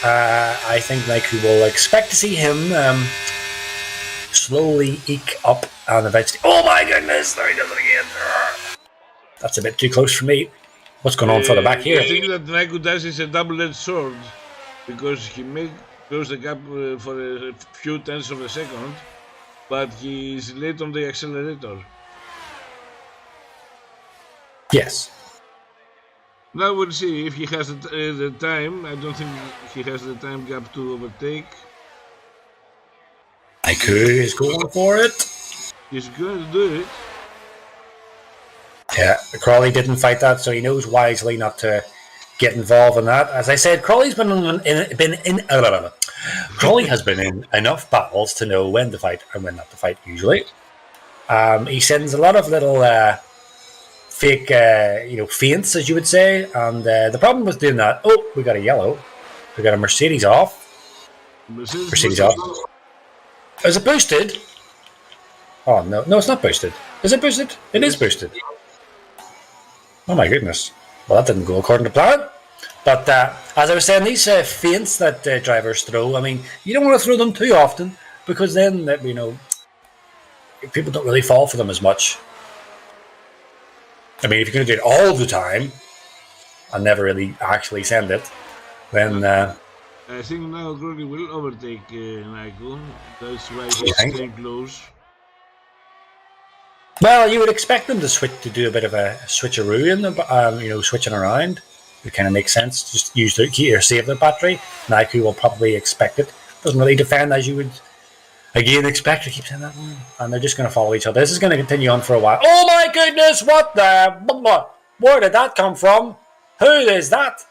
I think Naiku will expect to see him slowly eke up and eventually. Oh my goodness! There he does it again. That's a bit too close for me. What's going on further back here? I think that Naiku Dash is a double-edged sword because he may close the gap for a few tenths of a second, but he is late on the accelerator. Yes. Now we'll see if he has the time. I don't think he has the time gap to overtake. Naiku is going for it. He's going to do it. Yeah, Crawley didn't fight that, so he knows wisely not to get involved in that. As I said, Crawley has been in enough battles to know when to fight and when not to fight. Usually, he sends a lot of little fake, feints, as you would say. And the problem with doing that, we got a yellow, we got a Mercedes off. Mercedes off. Is it boosted? Oh no, it's not boosted. Is it boosted? It is boosted. Oh my goodness. Well, that didn't go according to plan. But as I was saying, these feints that drivers throw, I mean, you don't want to throw them too often because then, people don't really fall for them as much. I mean, if you're going to do it all the time and never really actually send it, then... I think now Crowley will overtake Naiku. That's why he's staying close. Well, you would expect them to do a bit of a switcheroo in the, switching around. It kind of makes sense. Just use the key or save the battery. Naiku will probably expect it. Doesn't really defend as you would again expect. I keep saying that, and they're just going to follow each other. This is going to continue on for a while. Oh my goodness! What the? Where did that come from? Who is that?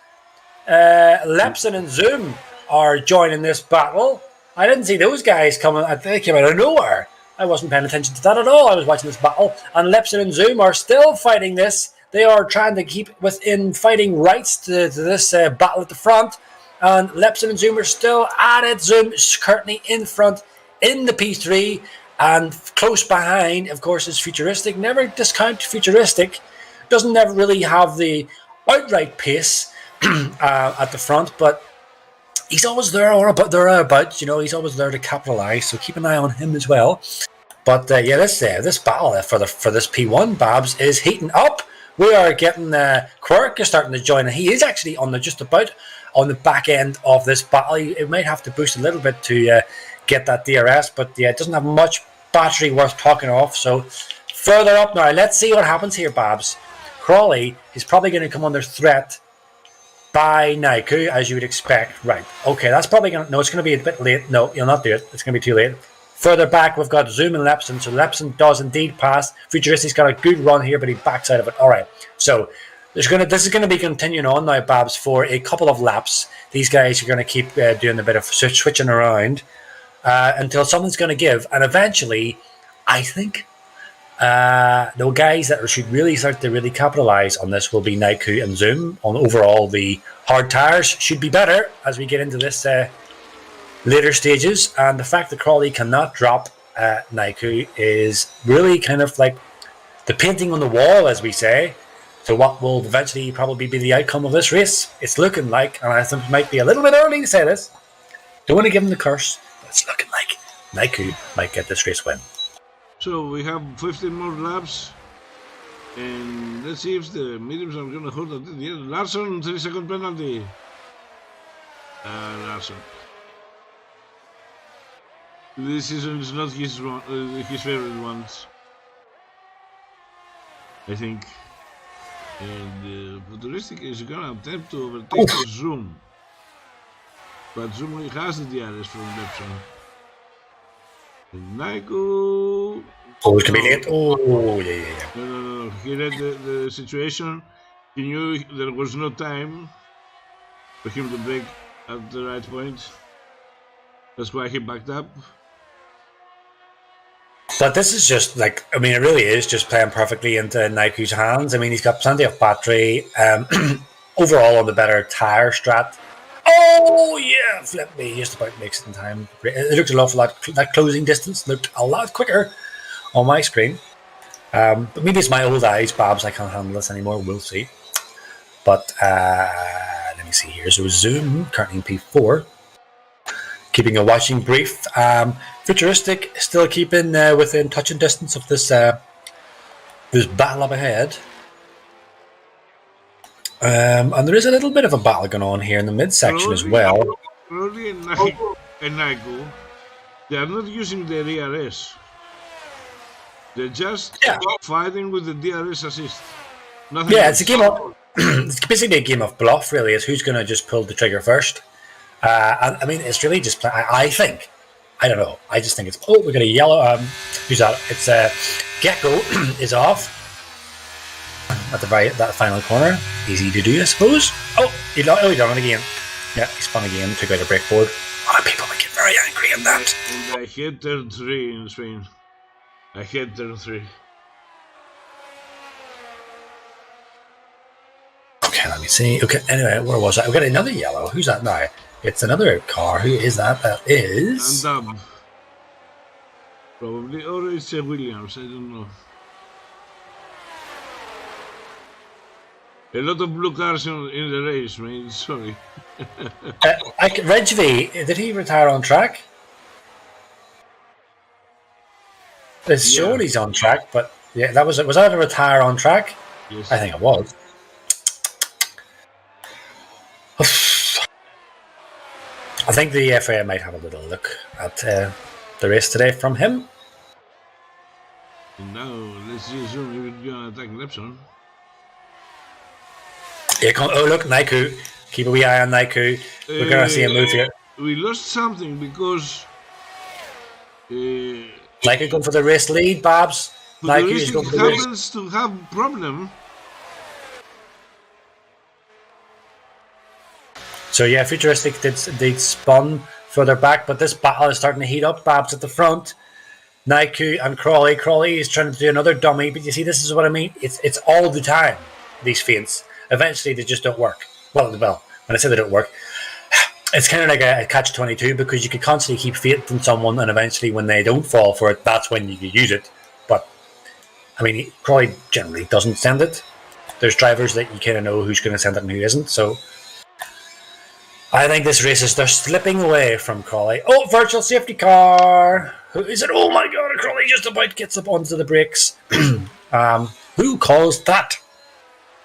Lepson and Zoom are joining this battle. I didn't see those guys coming. They came out of nowhere. I wasn't paying attention to that at all. I was watching this battle, and Lepson and Zoom are still fighting this. They are trying to keep within fighting rights to this battle at the front, and Lepson and Zoom are still at it. Zoom is currently in front in the P3, and close behind, of course, is Futuristic. Never discount Futuristic. Doesn't never really have the outright pace at the front, but he's always there or thereabouts. He's always there to capitalise. So keep an eye on him as well. But this battle for this P1, Babs, is heating up. We are getting Quirk is starting to join, and he is actually just about on the back end of this battle. It might have to boost a little bit to get that DRS, but it doesn't have much battery worth talking off. So further up now, let's see what happens here, Babs. Crawley is probably going to come under threat by Naiku, as you would expect. Right. Okay, that's probably going to... No, it's going to be a bit late. No, you'll not do it. It's going to be too late. Further back, we've got Zoom and Lepson. So Lepson does indeed pass. Futuristic's got a good run here, but he backs out of it. All right. So this is going to be continuing on now, Babs, for a couple of laps. These guys are going to keep doing a bit of switching around until something's going to give. And eventually, I think... the guys that should really start to really capitalise on this will be Naiku and Zoom. On overall, the hard tyres should be better as we get into this later stages. And the fact that Crawley cannot drop Naiku is really kind of like the painting on the wall, as we say, to what will eventually probably be the outcome of this race. It's looking like, and I think it might be a little bit early to say this, don't want to give him the curse, but it's looking like Naiku might get this race win. So we have 15 more laps, and let's see if the mediums are going to hold at the end. Larson, 3-second penalty. Larson. This season is not his favorite ones, I think. And Futuristic is going to attempt to overtake Zoom. But Zoom has the DRS from Lepson. And Naiko. Oh, it can be late. Oh, yeah. No. He read the situation. He knew there was no time for him to brake at the right point. That's why he backed up. But this is just like, I mean, it really is just playing perfectly into Naiku's hands. I mean, he's got plenty of battery. Overall, on the better tyre strat. Oh, yeah, flip me. Just about makes it in time. It looked an awful lot, that closing distance looked a lot quicker on my screen. But maybe it's my old eyes, Babs. I can't handle this anymore. We'll see. But let me see here. So Zoom, currently in P4. Keeping a watching brief. Futuristic, still keeping within touching distance of this this battle up ahead. And there is a little bit of a battle going on here in the midsection as well. Rory and Naiko, they are not using the DRS. They're just fighting with the DRS assist. Nothing else. It's a game of it's basically a game of bluff, really. It's who's going to just pull the trigger first. And I mean, it's really just. I think. I don't know. I just think it's. Oh, we got a yellow. Who's that? It's Gecko is off at the that final corner. Easy to do, I suppose. Oh, he done it again. Yeah, he spun again. Took out a brake board. A lot of people would get very angry at that. And I hit turn 3 in Spain. I hit turn 3. Okay, let me see. Okay, anyway, where was I? We got another yellow. Who's that now? It's another car. Who is that? That is... And probably. Or it's a Williams. I don't know. A lot of blue cars in the race, man. Sorry. Reg V, did he retire on track? It's sure he's on track, but yeah, was that a retire on track? Yes. I think it was. I think the FA might have a little look at the race today from him. And now, let's see Zoom if he's going to attack Lepson. Oh, look, Naiku. Keep a wee eye on Naiku. We're going to see him move here. We lost something because... Naiku going for the race lead, Babs. Naiku is going for the race. Happens to have problem. So yeah, Futuristic did spun further back, but this battle is starting to heat up. Babs at the front. Naiku and Crawley. Crawley is trying to do another dummy, but you see, this is what I mean. It's all the time, these feints. Eventually, they just don't work. Well, when I say they don't work, it's kind of like a catch-22 because you could constantly keep feinting someone, and eventually, when they don't fall for it, that's when you can use it. But I mean, Crawley generally doesn't send it. There's drivers that you kind of know who's going to send it and who isn't. So I think this race is they're slipping away from Crawley. Oh, virtual safety car. Who is it? Oh my God! Crawley just about gets up onto the brakes. Who caused that?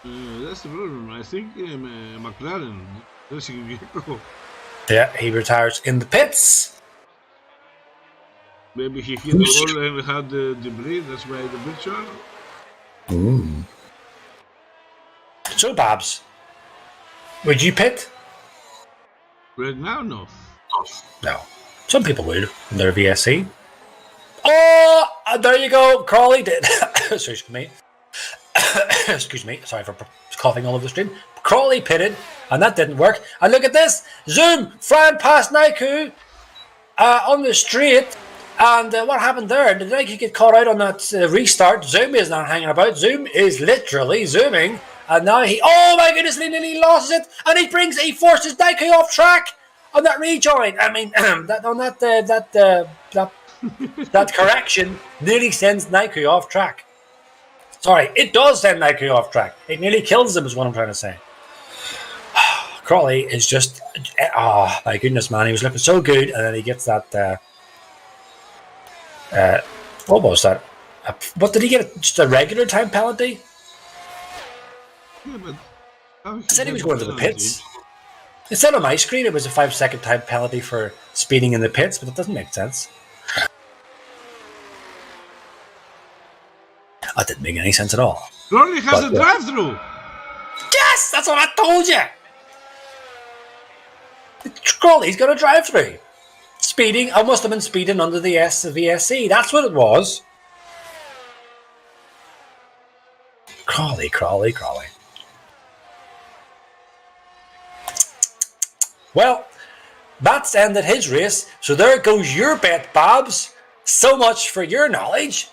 That's the problem. I think McLaren. Yeah, he retires in the pits. Maybe he hit the wall and had the debris. That's why the virtual. So, Babs, would you pit? Right now, no. No. Some people would in their VSC. Oh, there you go. Crawley did. Excuse me. Excuse me. Sorry for coughing all over the stream. Crawley pitted, and that didn't work. And look at this. Zoom flying past Naiku on the straight. And what happened there? Did Naiku get caught out on that restart? Zoom is not hanging about. Zoom is literally zooming. And now oh my goodness, he nearly loses it. And he forces Naiku off track on that rejoin. I mean, that correction nearly sends Naiku off track. Sorry, it does send Naiku off track. It nearly kills him is what I'm trying to say. Crawley is just, oh my goodness, man. He was looking so good, and then he gets that, what was that? What did he get? Just a regular time penalty? Yeah, but I said he was going to the pits. It said on my screen it was a 5-second time penalty for speeding in the pits, but that doesn't make sense. That didn't make any sense at all. Crawley has a drive-through. Yes, that's what I told you. Crawley's got a drive-through. Speeding, I must have been speeding under the VSC. That's what it was. Crawley. Well, that's ended his race, so there goes your bet, Babs. So much for your knowledge.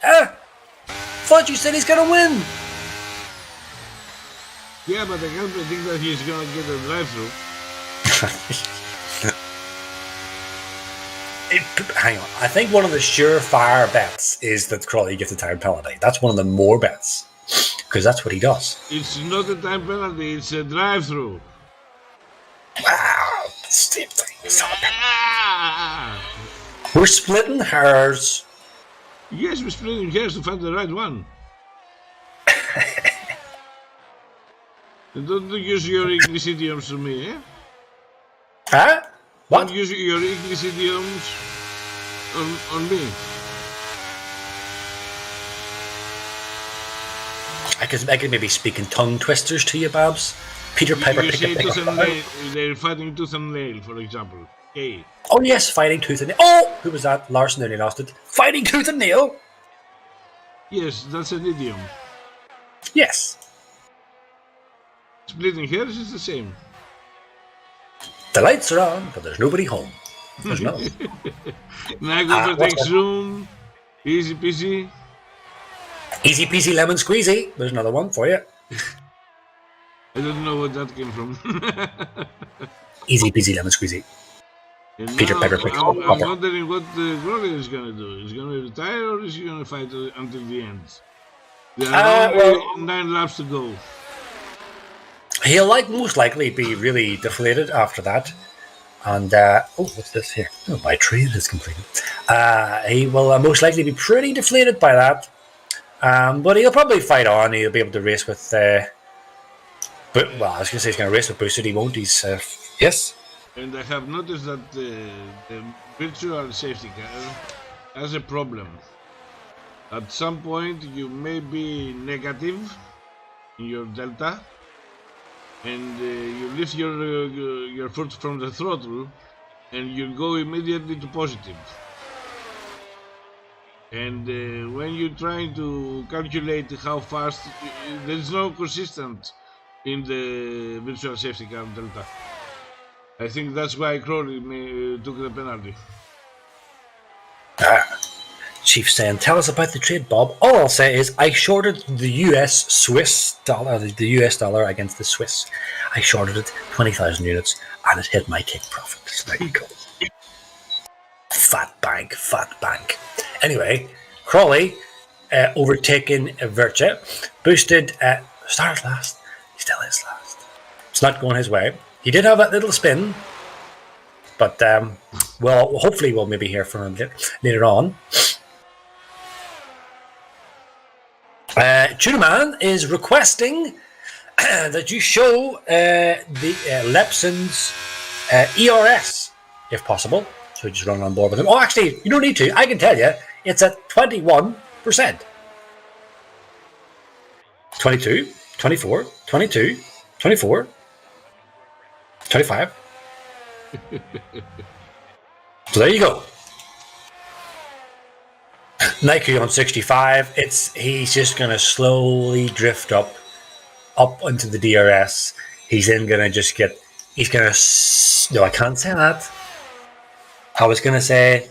Thought you said he's going to win. Yeah, but I can't predict that he's going to get a drive-through. Hang on. I think one of the surefire bets is that Crawley gets a time penalty. That's one of the more bets, because that's what he does. It's not a time penalty, it's a drive-through. Wow, same thing. We're splitting hairs. Yes, we're splitting hairs to find the right one. And don't use your English idioms to me, eh? Huh? What? Don't use your English idioms on me. I could maybe speak in tongue twisters to you, Babs. Peter Piper. You say tooth and nail, they're fighting tooth and nail, for example. Hey. Oh yes, fighting tooth and nail. Oh, who was that? Larson nearly lost it. Fighting tooth and nail. Yes, that's an idiom. Yes. Splitting hairs is the same. The lights are on, but there's nobody home. There's no. Niagara takes room. Easy peasy. Easy peasy lemon squeezy. There's another one for you. I don't know where that came from. Easy peasy lemon squeezy. And Peter now, Piper. I'm wondering what Crawley is going to do. Is he going to retire or is he going to fight until the end? There are only 9 laps to go. He'll most likely be really deflated after that. And, what's this here? Oh, my trade is completed. He will most likely be pretty deflated by that. But he'll probably fight on. He'll be able to race with, I was going to say he's going to race with Boosted. He won't. He's, yes. And I have noticed that the virtual safety car has a problem. At some point you may be negative in your delta, and you lift your foot from the throttle, and you go immediately to positive. And when you're trying to calculate how fast, there's no consistent in the virtual safety car delta. I think that's why Crawley took the penalty. Chief saying, tell us about the trade, Bob. All I'll say is I shorted the US dollar against the Swiss. I shorted it 20,000 units and it hit my kick profit. There you go. Fat bank. Anyway, Crawley overtaking Virtue. Boosted, started last. He still is last. It's not going his way. He did have that little spin, but hopefully we'll maybe hear from him later on. Tuna Man is requesting that you show the Lepson's ERS, if possible. So just run on board with him. Oh, actually, you don't need to. I can tell you, it's at 21%. 22, 24, 22, 24, 25. So there you go. Nike on 65. He's just going to slowly drift up into the DRS. He's then going to just get. He's going to. No, I can't say that. I was going to say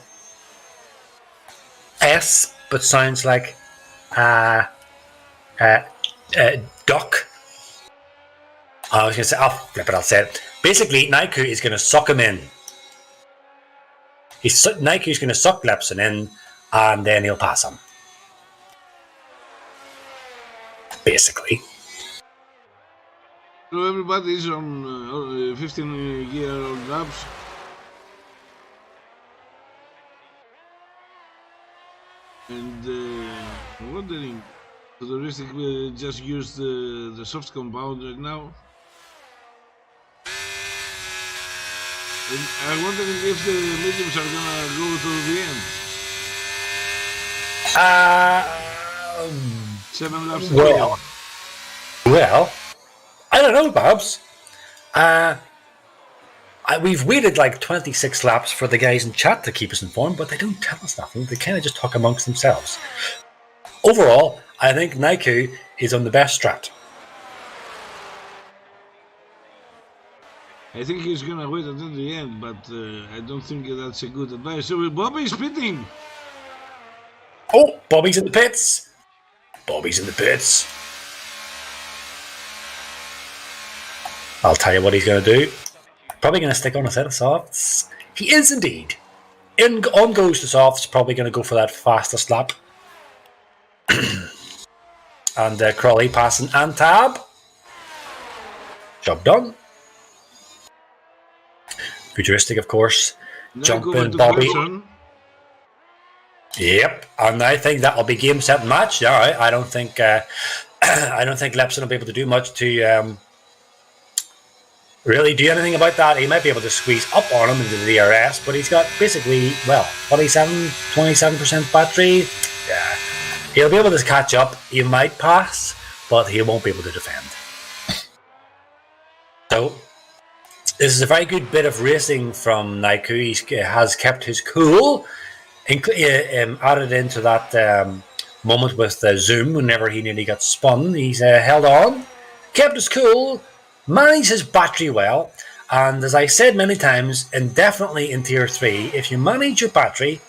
S, but sounds like duck. I was going to say, I'll say it. Basically, Naiku is going to suck him in. Naiku's going to suck Lepson in, and then he'll pass him. Basically. So everybody's on 15-year-old laps. And I'm wondering, so the Ristic will just use the soft compound right now. And I'm wondering if the mediums are gonna go through the end. 7 laps to go. Well, I don't know, Babs. We've waited like 26 laps for the guys in chat to keep us informed, but they don't tell us nothing. They kind of just talk amongst themselves. Overall, I think Naiku is on the best strat. I think he's gonna wait until the end, but I don't think that's a good advice. So Bobby's pitting. Oh, Bobby's in the pits. Bobby's in the pits. I'll tell you what he's going to do. Probably going to stick on a set of softs. He is indeed. On goes the softs. Probably going to go for that fastest lap. And Crawley passing and Tab. Job done. Futuristic, of course. Jumping Bobby. Yep, and I think that'll be game, set, match. All right, I don't think Lepson will be able to do much to really do anything about that. He might be able to squeeze up on him into the DRS, but he's got basically 27% battery. Yeah, he'll be able to catch up. He might pass, but he won't be able to defend. So this is a very good bit of racing from Naiku. He has kept his cool. Added into that moment with Zoom whenever he nearly got spun. He's held on, kept his cool, managed his battery well, and as I said many times, indefinitely in Tier 3, if you manage your battery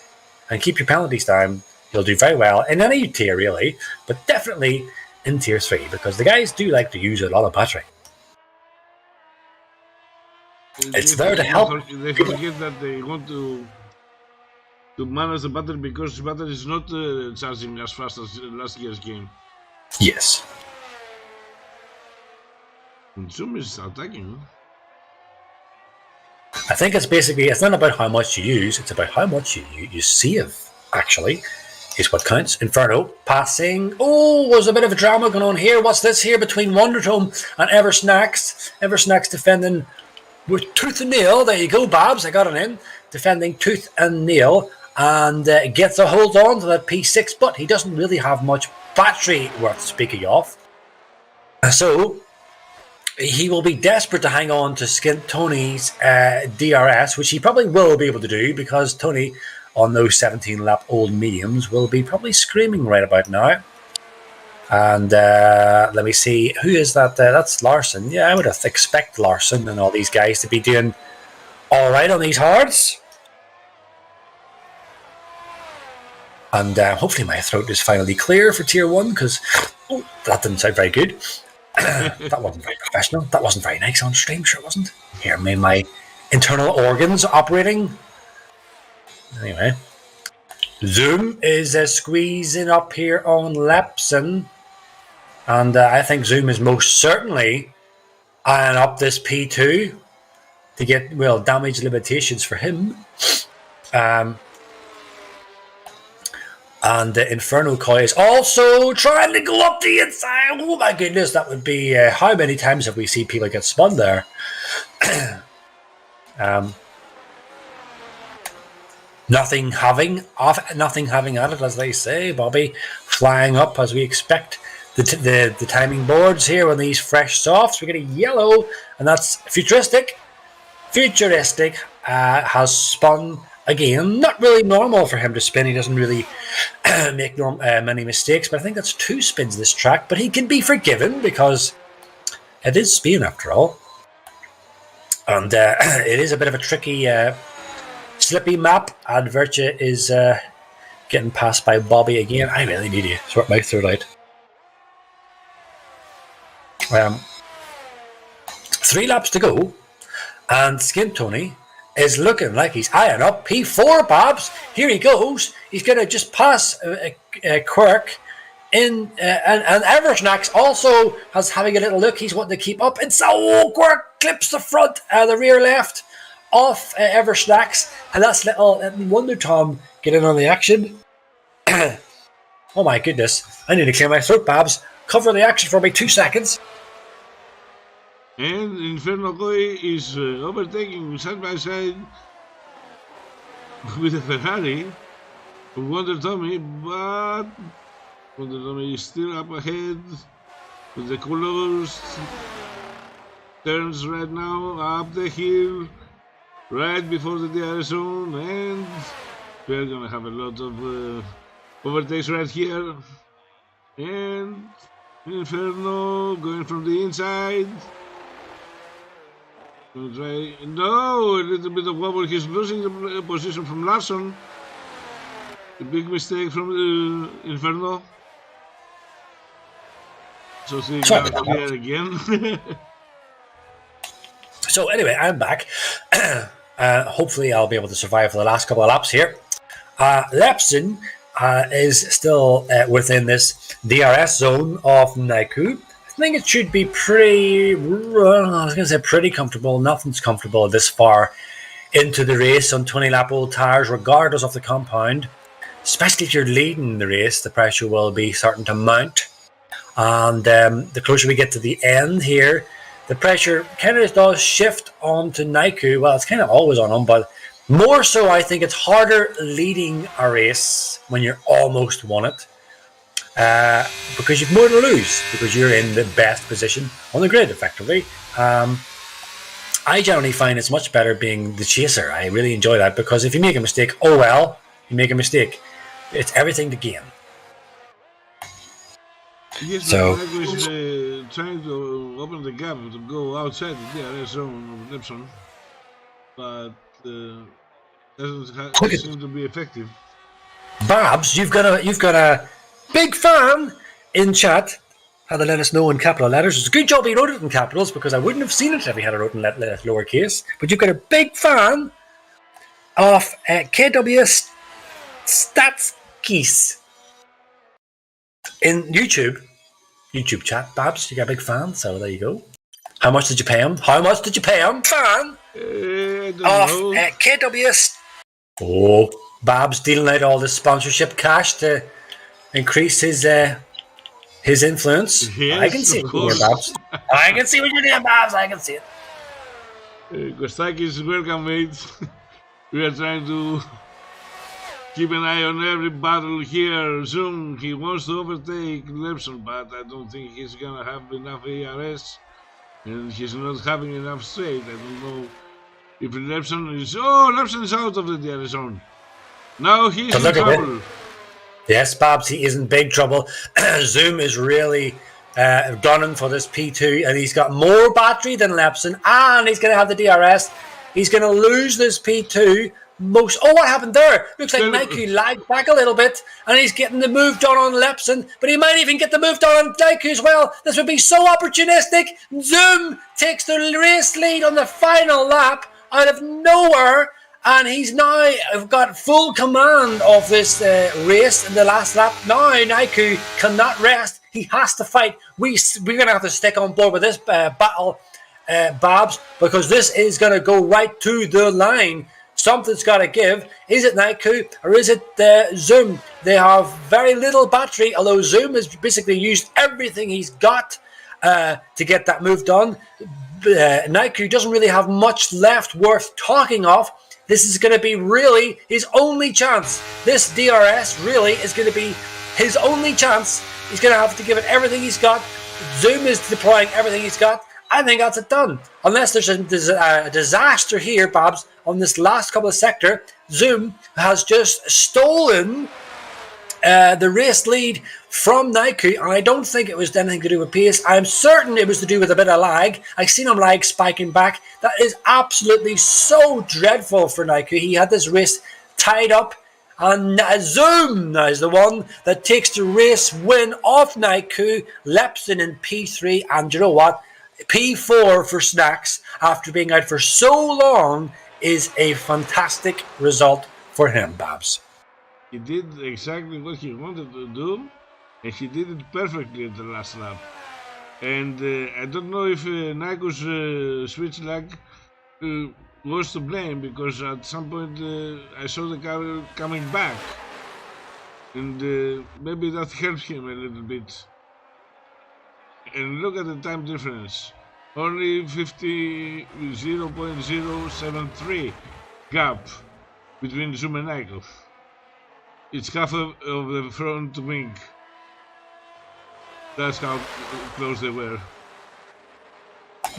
and keep your penalties down, you'll do very well in any tier really, but definitely in Tier 3 because the guys do like to use a lot of battery. It's there to help. They forget that they want to manage the battery because the battery is not charging as fast as last year's game. Yes. And Zoom is attacking. I think it's not about how much you use, it's about how much you save, actually, is what counts. Inferno passing. Oh, there's a bit of a drama going on here. What's this here between Wondertome and Eversnacks? Eversnacks defending with tooth and nail. There you go, Babs. I got it in. Defending tooth and nail. And gets a hold on to that P6, but he doesn't really have much battery worth speaking of. So he will be desperate to hang on to Skint Tony's DRS, which he probably will be able to do because Tony, on those 17-lap old mediums, will be probably screaming right about now. And let me see, who is that? That's Larson. Yeah, I would expect Larson and all these guys to be doing all right on these hards. And hopefully my throat is finally clear for Tier 1 because that didn't sound very good. That wasn't very professional. That wasn't very nice on stream, sure it wasn't. Here, my internal organs operating. Anyway. Zoom is squeezing up here on Lepson. And I think Zoom is most certainly eyeing up this P2 to get, damage limitations for him. And Inferno Koi is also trying to go up the inside. Oh my goodness, that would be... how many times have we seen people get spun there? Nothing having at it, as they say. Bobby flying up as we expect. The timing boards here on these fresh softs. We get a yellow, and that's Futuristic. Futuristic has spun again. Not really normal for him to spin. He doesn't really make many mistakes, but I think that's 2 spins this track. But he can be forgiven because it is Spain after all. And it is a bit of a tricky, slippy map. And Virtua is getting passed by Bobby again. I really need to sort my throat out. 3 laps to go, and Skin Tony is looking like he's eyeing up P4, Babs. Here he goes. He's going to just pass Quirk in, and Eversnacks also has having a little look. He's wanting to keep up, and so Quirk clips the front, the rear left off Eversnacks, and that's little Wonder Tom getting on the action. Oh my goodness! I need to clear my throat, Babs. Cover the action for me 2 seconds. And Inferno Koi is overtaking side by side with a Ferrari of Wonder Tommy, but Wonder Tommy is still up ahead with the closed turns right now, up the hill, right before the DRS zone, and we're gonna have a lot of overtakes right here. And Inferno going from the inside. No, a little bit of wobble. He's losing the position from Larson. A big mistake from Inferno. So seeing that here again. So anyway, I'm back. Hopefully I'll be able to survive for the last couple of laps here. Lepson is still within this DRS zone of Naiku. I think it should be pretty, I was going to say pretty comfortable. Nothing's comfortable this far into the race on 20 lap old tyres, regardless of the compound. Especially if you're leading the race, the pressure will be starting to mount. And the closer we get to the end here, the pressure kind of does shift on to Naiku. Well, it's kind of always on him, but more so I think it's harder leading a race when you're almost won it. Because you've more to lose, because you're in the best position on the grid, effectively. I generally find it's much better being the chaser. I really enjoy that, because if you make a mistake, oh well, you make a mistake. It's everything to gain. Yes, so is trying to open the gap to go outside the DRS zone of Lepson, but doesn't seem to be effective. Babs, you've got a big fan in chat. Had to let us know in capital letters. It's a good job he wrote it in capitals, because I wouldn't have seen it if he had it written lowercase. But you've got a big fan of KW Statskis in YouTube chat. Babs, you got a big fan, so there you go. How much did you pay him? Fan of KW. Oh, Babs dealing out all this sponsorship cash to increase his influence. Yes, I can see it here, Babs. I can see what you're doing, Babs. I can see it. Kostakis, welcome, mate. We are trying to keep an eye on every battle here. Zoom, he wants to overtake Lepson, but I don't think he's gonna have enough ARS, and he's not having enough straight. I don't know if Lepson is. Oh, Lepson is out of the DRS zone. Now he's in trouble. Yes, Babs, he is in big trouble. Zoom is really gunning for this P2, and he's got more battery than Lepson, and he's going to have the DRS. He's going to lose this P2. What happened there? Looks like Naiku lagged back a little bit, and he's getting the move done on Lepson, but he might even get the move done on Naiku as well. This would be so opportunistic. Zoom takes the race lead on the final lap out of nowhere, and he's now got full command of this race in the last lap. Now Naiku cannot rest. He has to fight. We're going to have to stick on board with this battle, Babs, because this is going to go right to the line. Something's got to give. Is it Naiku or is it Zoom? They have very little battery, although Zoom has basically used everything he's got to get that move done. Naiku doesn't really have much left worth talking of. This is going to be really his only chance. This DRS really is going to be his only chance. He's going to have to give it everything he's got. Zoom is deploying everything he's got. I think that's it done. Unless there's a disaster here, Babs, on this last couple of sector. Zoom has just stolen the race lead from Naiku, and I don't think it was anything to do with pace. I'm certain it was to do with a bit of lag. I've seen him lag spiking back. That is absolutely so dreadful for Naiku. He had this race tied up, and Zoom now is the one that takes the race win off Naiku. Lepson in P3, and you know what? P4 for Snacks, after being out for so long, is a fantastic result for him, Babs. He did exactly what he wanted to do, and he did it perfectly at the last lap. And I don't know if Naiku's switch lag was to blame, because at some point I saw the car coming back, and maybe that helped him a little bit. And look at the time difference, only 0.073 gap between Zoom and Naiku. It's half of the front wing. That's how close they were.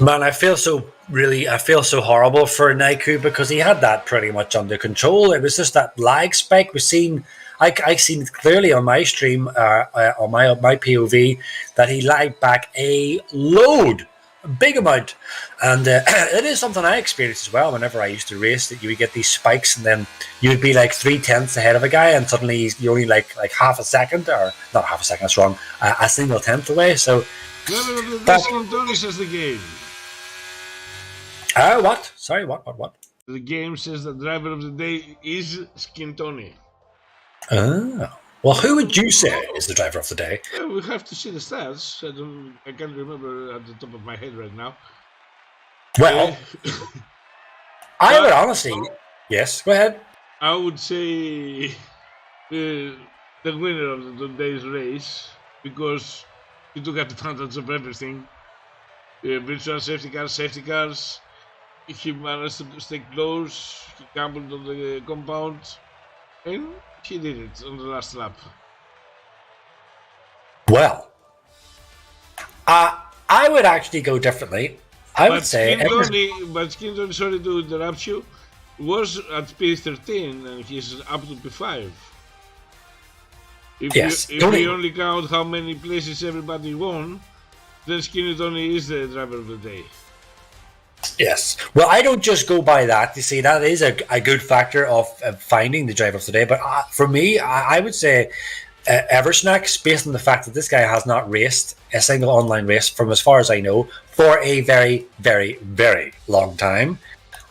Man, I feel so horrible for Naiku because he had that pretty much under control. It was just that lag spike. I seen it clearly on my stream, on my POV, that he lagged back a load, a big amount, and it is something I experienced as well. Whenever I used to race, that you would get these spikes, and then you would be like 3/10 ahead of a guy, and suddenly you're only like half a second, or not half a second. That's wrong, a single tenth away. So. That's Tony says the game. What? Sorry, what? The game says the driver of the day is Skin Tony. Well, who would you say is the driver of the day? Well, we have to see the stats. I can't remember at the top of my head right now. Well, I would honestly... Yes, go ahead. I would say the winner of today's race, because he took advantage of everything. Virtual safety cars. He managed to stay close. He gambled on the compound, and he did it on the last lap. Well, I would actually go differently. I would say... But Skin Tony, sorry to interrupt you, was at P13 and he's up to P5. If we only count how many places everybody won, then Skinny Tony is the driver of the day. Yes. Well, I don't just go by that. You see, that is a good factor of finding the driver of the day. But for me, I would say Eversnacks, based on the fact that this guy has not raced a single online race, from as far as I know, for a very, very, very long time.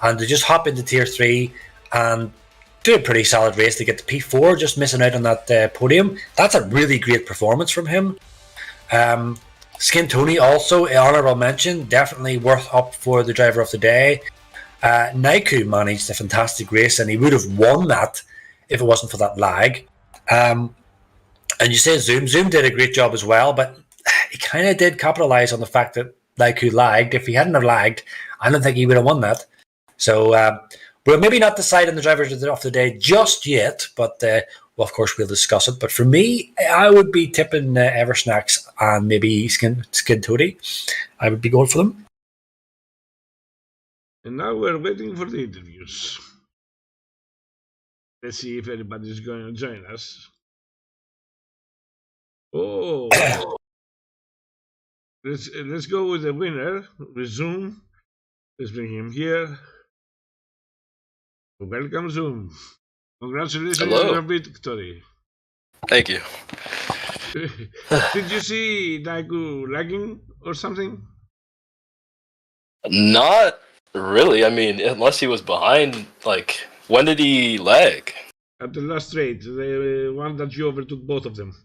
And to just hop into Tier 3 and do a pretty solid race to get to P4, just missing out on that podium, that's a really great performance from him. Skin Tony also, honourable mention, definitely worth up for the driver of the day. Naiku managed a fantastic race, and he would have won that if it wasn't for that lag. And you say Zoom did a great job as well, but he kind of did capitalise on the fact that Naiku lagged. If he hadn't have lagged, I don't think he would have won that. So we're maybe not deciding the drivers of the day just yet, but well, of course, we'll discuss it. But for me, I would be tipping Eversnacks and maybe Skin Tony. I would be going for them. And now we're waiting for the interviews. Let's see if anybody's going to join us. Oh, let's go with the winner. Resume. Let's bring him here. Welcome, Zoom. Congratulations on your victory. Thank you. Did you see Naiku lagging or something? Not really. I mean, unless he was behind, like, when did he lag? At the last straight, the one that you overtook both of them.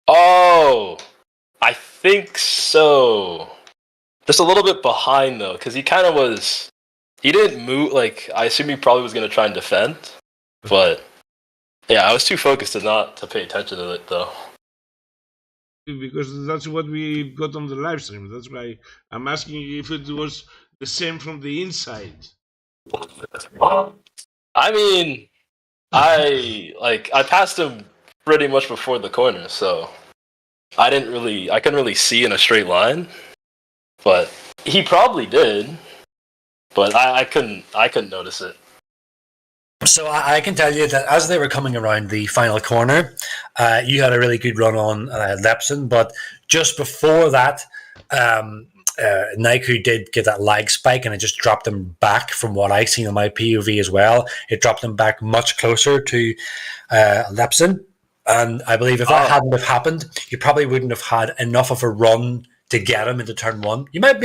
Oh, I think so. Just a little bit behind, though, because he kind of was... He didn't move, like, I assume he probably was going to try and defend. But, yeah, I was too focused to pay attention to it, though. Because that's what we got on the live stream. That's why I'm asking if it was the same from the inside. I mean, I passed him pretty much before the corner, so I couldn't really see in a straight line. But he probably did. But I couldn't notice it. So I can tell you that as they were coming around the final corner, you had a really good run on Lepson, but just before that, Naiku did get that lag spike, and it just dropped him back from what I seen on my POV as well. It dropped him back much closer to Lepson, and I believe if that hadn't have happened, you probably wouldn't have had enough of a run to get him into turn one. You might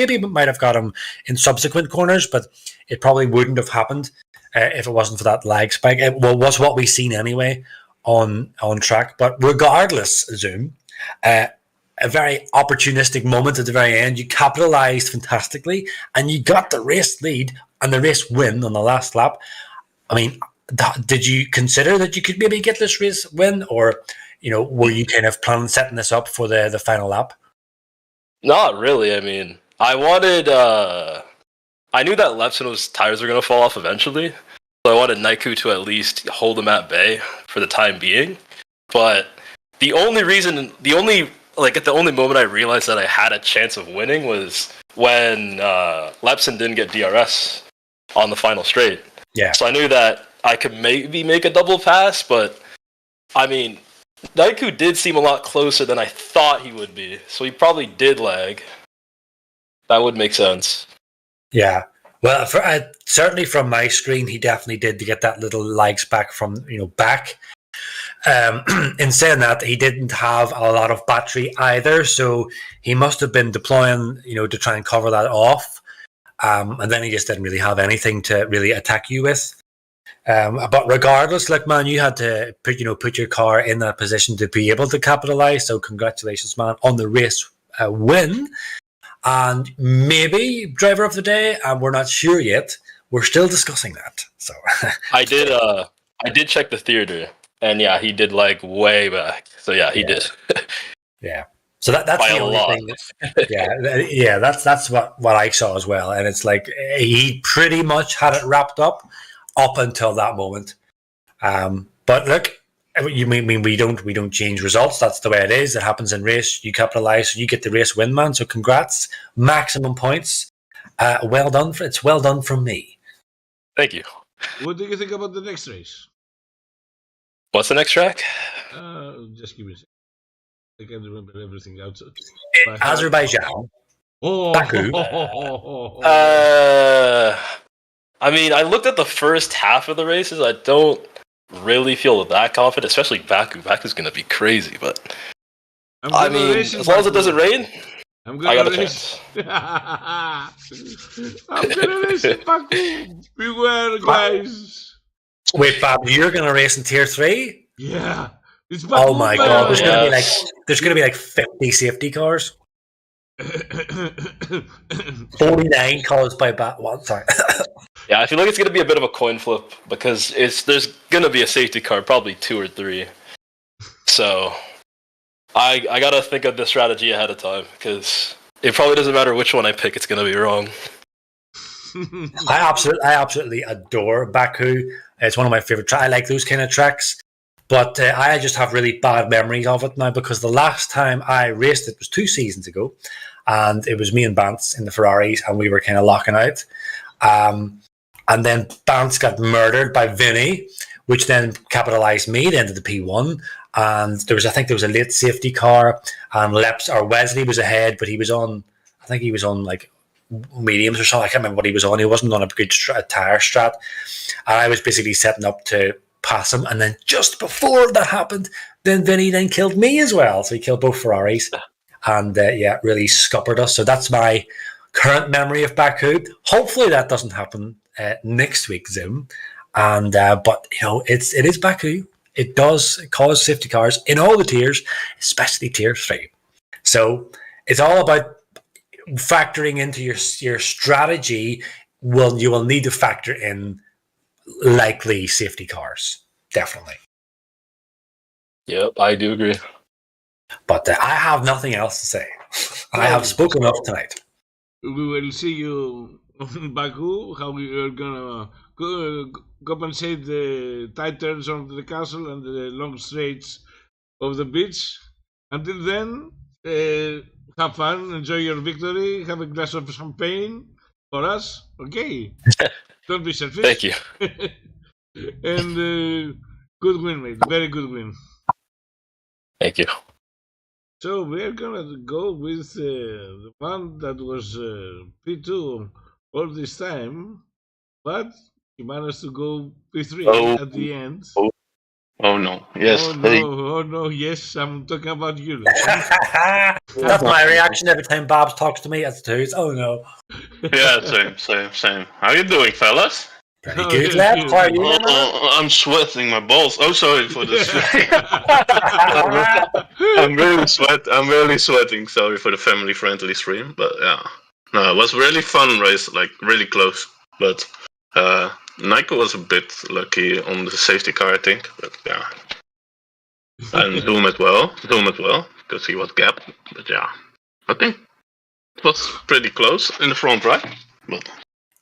have got him in subsequent corners, but it probably wouldn't have happened if it wasn't for that lag spike. It was what we seen anyway on track. But regardless, Zoom, a very opportunistic moment at the very end. You capitalized fantastically, and you got the race lead and the race win on the last lap. I mean, did you consider that you could maybe get this race win, or were you kind of planning setting this up for the final lap? Not really. I mean, I wanted... I knew that Lepson's tires were going to fall off eventually, so I wanted Naiku to at least hold him at bay for the time being. But at the only moment I realized that I had a chance of winning was when Lepson didn't get DRS on the final straight. Yeah. So I knew that I could maybe make a double pass, but I mean, Naiku did seem a lot closer than I thought he would be. So he probably did lag. That would make sense. Yeah. Well, certainly from my screen, he definitely did to get that little lag back from back. In saying that, he didn't have a lot of battery either, so he must have been deploying, to try and cover that off. And then he just didn't really have anything to really attack you with. But regardless, like, man, you had to put your car in that position to be able to capitalize. So congratulations, man, on the race win. And maybe driver of the day, and we're not sure yet. We're still discussing that. So I did check the theater, and yeah, he did lag way back. So yeah, he did. Yeah. So that's by the a only lot. thing. Yeah. That's what I saw as well, and it's like he pretty much had it wrapped up until that moment. But look, you mean we don't change results. That's the way it is. It happens in race. You capitalize, you get the race win, man. So congrats, maximum points. Well done. It's well done from me. Thank you. What do you think about the next race? What's the next track? Just give me a second. I can't remember everything out. Azerbaijan. Oh, Baku. I mean, I looked at the first half of the races. I don't really feel that confident, especially Baku. Baku's going to be crazy, but I mean, as long as it doesn't rain, I got a chance. I'm gonna race in Baku. Beware, guys. Wait, Bob, you're going to race in Tier 3? Yeah. It's Baku, Oh my God! There's Yes. going to be like 50 safety cars. 49 caused by sorry. Yeah, I feel like it's going to be a bit of a coin flip because there's going to be a safety car, probably 2 or 3. So I got to think of the strategy ahead of time because it probably doesn't matter which one I pick; it's going to be wrong. I absolutely adore Baku. It's one of my favorite tracks. I like those kind of tracks, but I just have really bad memories of it now because the last time I raced it was 2 seasons ago, and it was me and Bance in the Ferraris, and we were kind of locking out. And then Bance got murdered by Vinny, which then capitalized me into the P1. And there was a late safety car, and Wesley was ahead, but he was on like mediums or something. I can't remember what he was on. He wasn't on a good tire strat. And I was basically setting up to pass him. And then just before that happened, then Vinny then killed me as well. So he killed both Ferraris and really scuppered us. So that's my current memory of Baku. Hopefully that doesn't happen next week, Zoom. And but it is Baku. It does cause safety cars in all the tiers, especially Tier 3. So it's all about factoring into your strategy. You will need to factor in likely safety cars, definitely. Yep, I do agree. But I have nothing else to say. I have spoken enough tonight. We will see you in Baku. How we are gonna compensate the tight turns of the castle and the long straights of the beach. Until then, have fun, enjoy your victory, have a glass of champagne for us, okay? Don't be selfish. Thank you. And good win, mate. Very good win. Thank you. So we're gonna go with the one that was P2 all this time, but he managed to go P3 at the end. Oh no! Yes. Oh no! Yes, I'm talking about you. That's my reaction every time Babs talks to me. As to it's oh no. Yeah, same. How you doing, fellas? Pretty good, lad. How are you? I'm sweating my balls. Oh, sorry for this. I'm really sweating. Sorry for the family-friendly stream, but yeah, no, it was really fun race, like really close. But Nico was a bit lucky on the safety car, I think. But yeah, and Doom as well, because he was gapped. But yeah, I think it was pretty close in the front, right? But.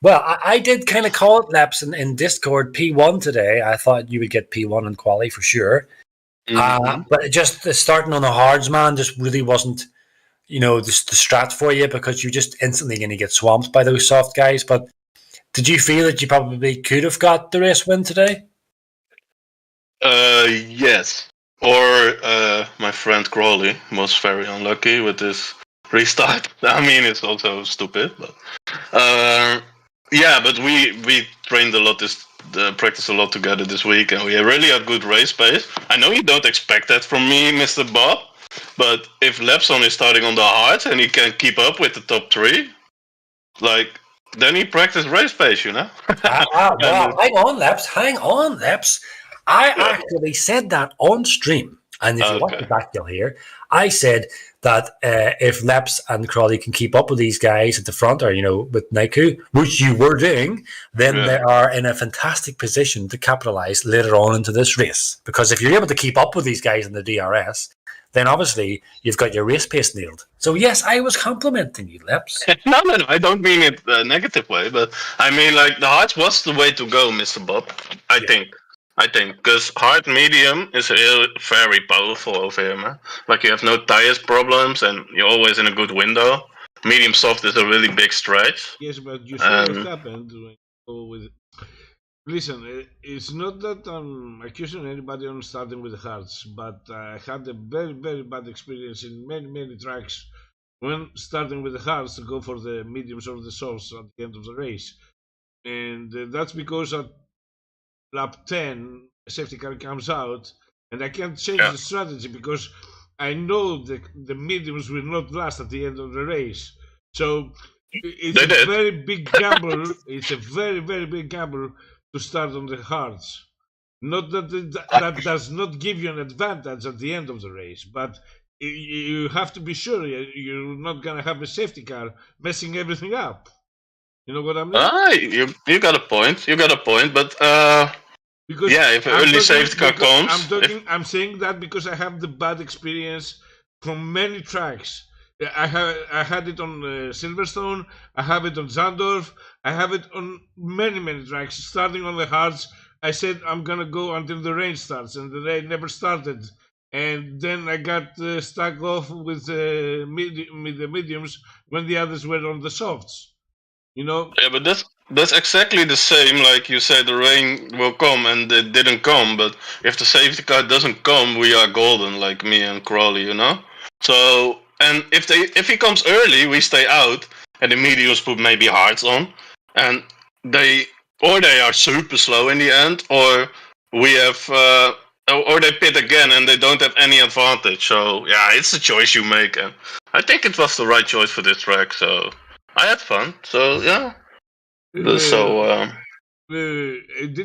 Well, I did kind of call it laps in Discord P1 today. I thought you would get P1 in quali for sure. Mm-hmm. But just starting on the hards, man, just really wasn't the strat for you because you're just instantly going to get swamped by those soft guys. But did you feel that you probably could have got the race win today? Yes. Or my friend Crawley was very unlucky with this restart. I mean, it's also stupid, but yeah. But we trained a lot practiced a lot together this week, and we really had good race pace. I know you don't expect that from me, Mr. Bob, but if Lepson is starting on the hard and he can keep up with the top 3, like then he practiced race pace, Well, hang on, Leps. I actually said that on stream, and if you watch it back, you'll hear. I said that if Leps and Crawley can keep up with these guys at the front, or with Naiku, which you were doing, then they are in a fantastic position to capitalize later on into this race. Because if you're able to keep up with these guys in the DRS, then obviously you've got your race pace nailed. So yes, I was complimenting you, Leps. No, I don't mean it a negative way, but I mean like the hards was the way to go, Mr. Bob. I think because hard medium is very powerful over here, man. Like you have no tires problems and you're always in a good window. Medium soft is a really big stretch. Yes, but you saw what happened when you go with. Listen, it's not that I'm accusing anybody on starting with the hards, but I had a very, very bad experience in many tracks when starting with the hards to go for the mediums or the softs at the end of the race. And that's because at lap 10, a safety car comes out, and I can't change the strategy because I know the mediums will not last at the end of the race. So it's a very big gamble. It's a very, very big gamble to start on the hards. Not that that does not give you an advantage at the end of the race, but you have to be sure you're not going to have a safety car messing everything up. You know what I mean? You got a point. But because if early safety car comes, I'm saying that because I have the bad experience from many tracks. I had it on Silverstone. I have it on Zandorf. I have it on many tracks. Starting on the hards, I said I'm gonna go until the rain starts, and the rain never started. And then I got stuck off with the mediums when the others were on the softs. Yeah, but that's exactly the same. Like you said, the rain will come, and it didn't come. But if the safety car doesn't come, we are golden, like me and Crawley, So, and if he comes early, we stay out, and the mediums put maybe hards on, and they are super slow in the end, or we have, or they pit again and they don't have any advantage. So yeah, it's a choice you make, and I think it was the right choice for this track. So I had fun. So yeah. Did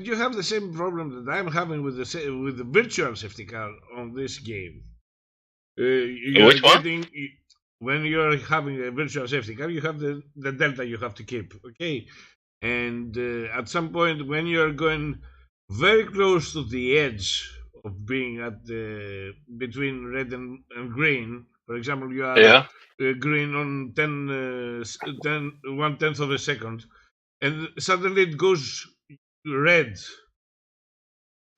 you have the same problem that I'm having with the virtual safety car on this game? Which one? When you're having a virtual safety car, you have the delta you have to keep, okay? And at some point, when you're going very close to the edge of being at between red and green, for example, you are green on 1/10 of a second, and suddenly it goes red.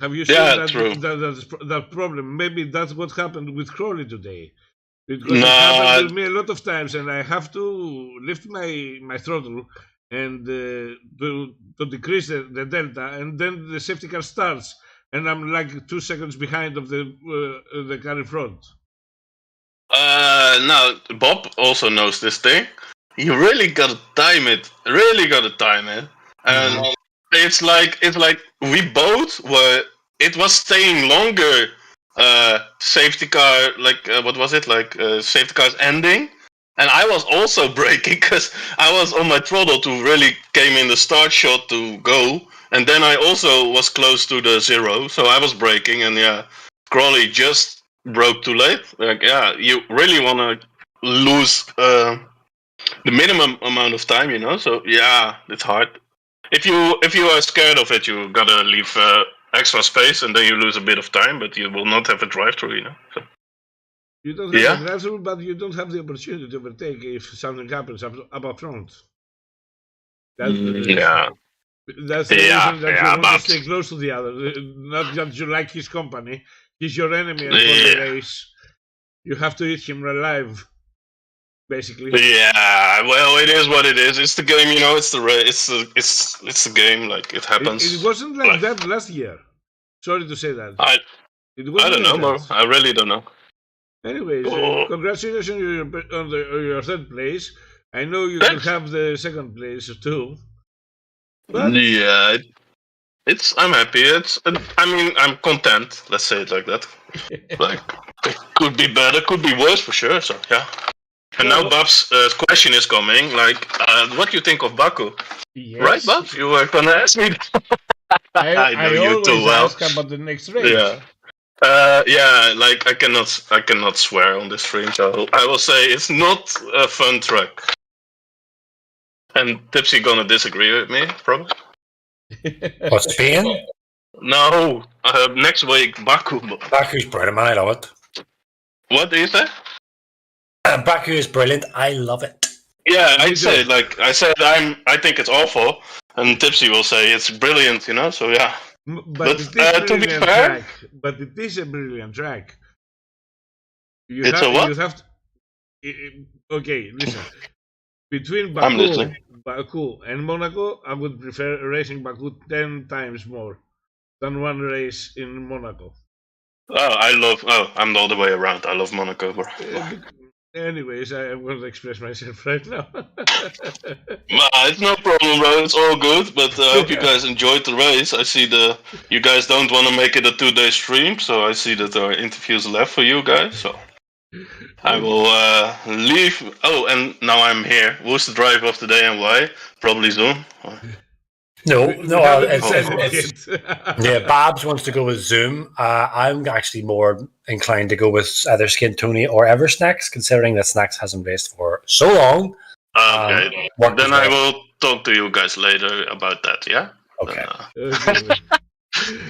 Have you seen that problem? Maybe that's what happened with Crawley today. Because it happened with me a lot of times, and I have to lift my throttle and to decrease the delta, and then the safety car starts, and I'm like 2 seconds behind of the car in front. Now Bob also knows this thing. You really gotta time it. And it's like we both were. It was staying longer. Safety car, what was it? Safety car's ending, and I was also braking because I was on my throttle to really came in the start shot to go, and then I also was close to the zero, so I was braking, and Crawley just broke too late. You really want to lose the minimum amount of time, So yeah, it's hard. If you are scared of it, you gotta leave extra space, and then you lose a bit of time, but you will not have a drive-through, So. You don't have the drive-through, but you don't have the opportunity to overtake if something happens up front. That's the reason that you want to stay close to the other. Not that you like his company. He's your enemy, and for the race, you have to eat him alive. basically. Yeah, well, it is what it is. It's the game, you know. It's the game. Like it happens. It wasn't like that last year. Sorry to say that. I It I wasn't don't know, like bro. that. I really don't know. Anyways, Oh. congratulations on your third place. I know you Thanks. could have the second place too. But Yeah, I'm happy. I mean, I'm content. Let's say it like that. Like, it could be better, could be worse for sure. So yeah. And now Well- Bab's question is coming. Like, what do you think of Baku? yes, Right, Babs? You were gonna ask me. I know you always too well. ask about the next race. Yeah. Yeah, like I cannot swear on this stream, so I will say it's not a fun track. And Tipsy gonna disagree with me, probably. What's Spain? No, next week Baku. Baku's brilliant, man. I love it. What do you say? Baku is brilliant. I love it. Yeah, Me I'd say too. like I said, I think it's awful, and Tipsy will say it's brilliant. You know, so yeah. But But, it is a to be brilliant fair- track. But it is a brilliant track. You It's have, a what? You have to, okay, listen. Between I'm listening. Baku and Monaco, I would prefer racing Baku 10 times more than one race in Monaco. I'm all the way around. I love Monaco, bro. Anyways, I am going to express myself right now. It's no problem, bro. It's all good. But I hope you guys enjoyed the race. I see you guys don't want to make it a 2-day stream, so I see that there are interviews left for you guys. So I will leave. Oh, and now I'm here. Who's the driver of the day and why? Probably Zoom. No, We no, haven't it's, decided it's yet. yeah. Babs wants to go with Zoom. I'm actually more inclined to go with either Skin Tony or Ever Snacks, considering that Snacks hasn't raced for so long. Okay. Work Then as I well. will talk to you guys later about that. Yeah. Okay. Okay.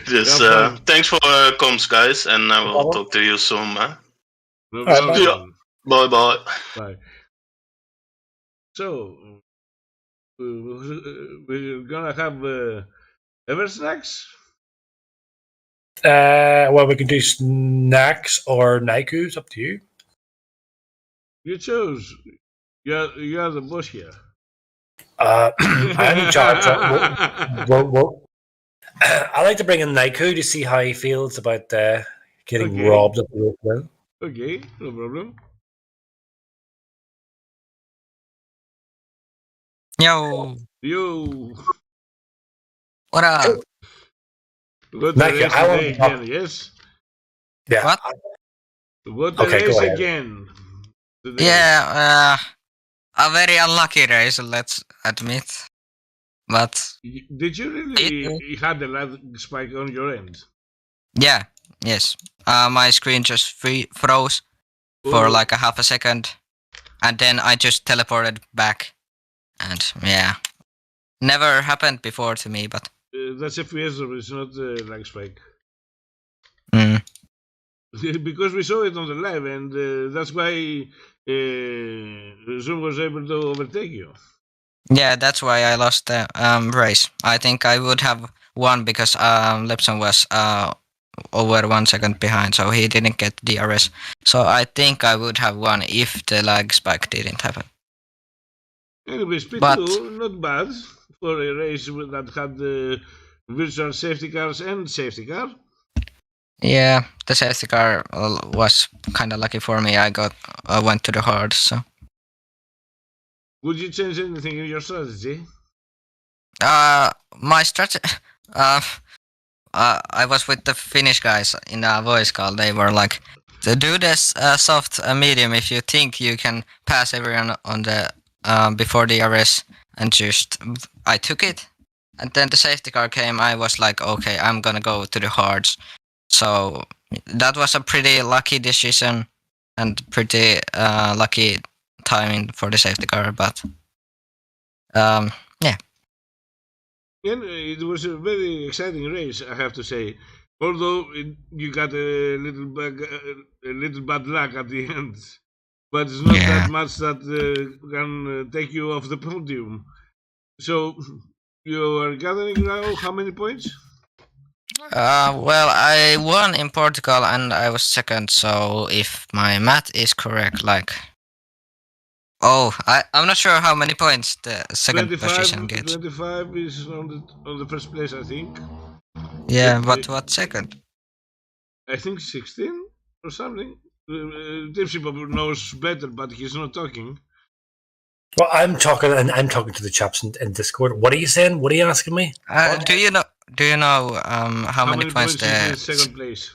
Just Have fun. thanks for comms, guys, and I will problem. talk to you soon, man. No All right, problem. Bye bye. Bye. So, we're gonna have Ever Snacks? Well, we can do Snacks or Naiku. It's up to you. You chose. You are the boss here. I'm in charge. I like to bring in Naiku to see how he feels about getting Okay. robbed of the rope. Okay, no problem. Yo, You what up? got Nike, the race I want today to talk- again, yes? Yeah. What? Got the Okay, go race ahead. again. Today. Yeah, a very unlucky race, let's admit. But Did you really had the lag spike on your end? yeah, yes. My screen just froze for Oh, like a half a second, and then I just teleported back. And yeah, never happened before to me, but that's FPS, though, it's not lag spike. mm, Because we saw it on the live, and that's why Zoom was able to overtake you. yeah, that's why I lost the race. I think I would have won because Lipson was over 1 second behind, so he didn't get DRS. So I think I would have won if the lag spike didn't happen. Anyways, P2, But- not bad for a race that had virtual safety cars and safety car. Yeah, the safety car was kind of lucky for me. I went to the hard, so Would you change anything in your strategy? my strategy. I was with the Finnish guys in a voice call. They were like, to do this soft medium if you think you can pass everyone on the before the DRS, and just I took it, and then the safety car came. I was like, okay, I'm gonna go to the hards. So that was a pretty lucky decision and pretty lucky timing for the safety car, but yeah. And it was a very exciting race, I have to say. Although you got a little bad luck at the end, but it's not Yeah. that much that can take you off the podium. So you are gathering now how many points? Well, I won in Portugal and I was second, so if my math is correct, like Oh, I'm not sure how many points the second 25, position gets. 25 is on the first place, I think. Yeah, Yeah, but what second? I think 16 or something. Tipsy Bob knows better, but he's not talking. Well, I'm talking, and I'm talking to the chaps in Discord. What are you saying? What are you asking me? Do you know? Do you know how many points is the in second place?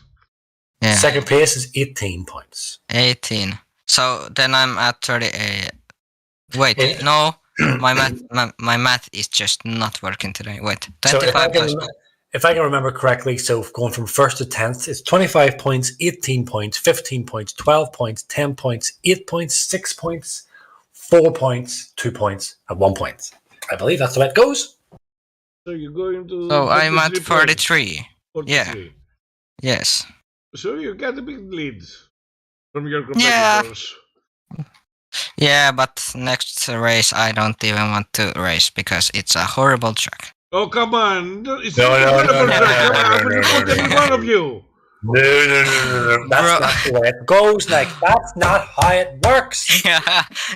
yeah Second place is 18 points. 18? So then I'm at 38. Wait, Yeah. no, my math is just not working today. Wait, So 25 plus. if I can remember correctly, so going from 1st to 10th, it's 25 points, 18 points, 15 points, 12 points, 10 points, 8 points, 6 points, 4 points, 2 points, and 1 point. I believe that's the way it goes. So you're going to. So I'm at 43 43. 43. Yeah. Yes. So you got a big lead from your Yeah. competitors. Yeah, but next race I don't even want to race because it's a horrible track. Oh, come on. It's No, a no, wonderful no, track. no, Come on, no, I've no, recorded no, every no. one of you. No. That's Bro. not the way it goes, Like that's not how it works.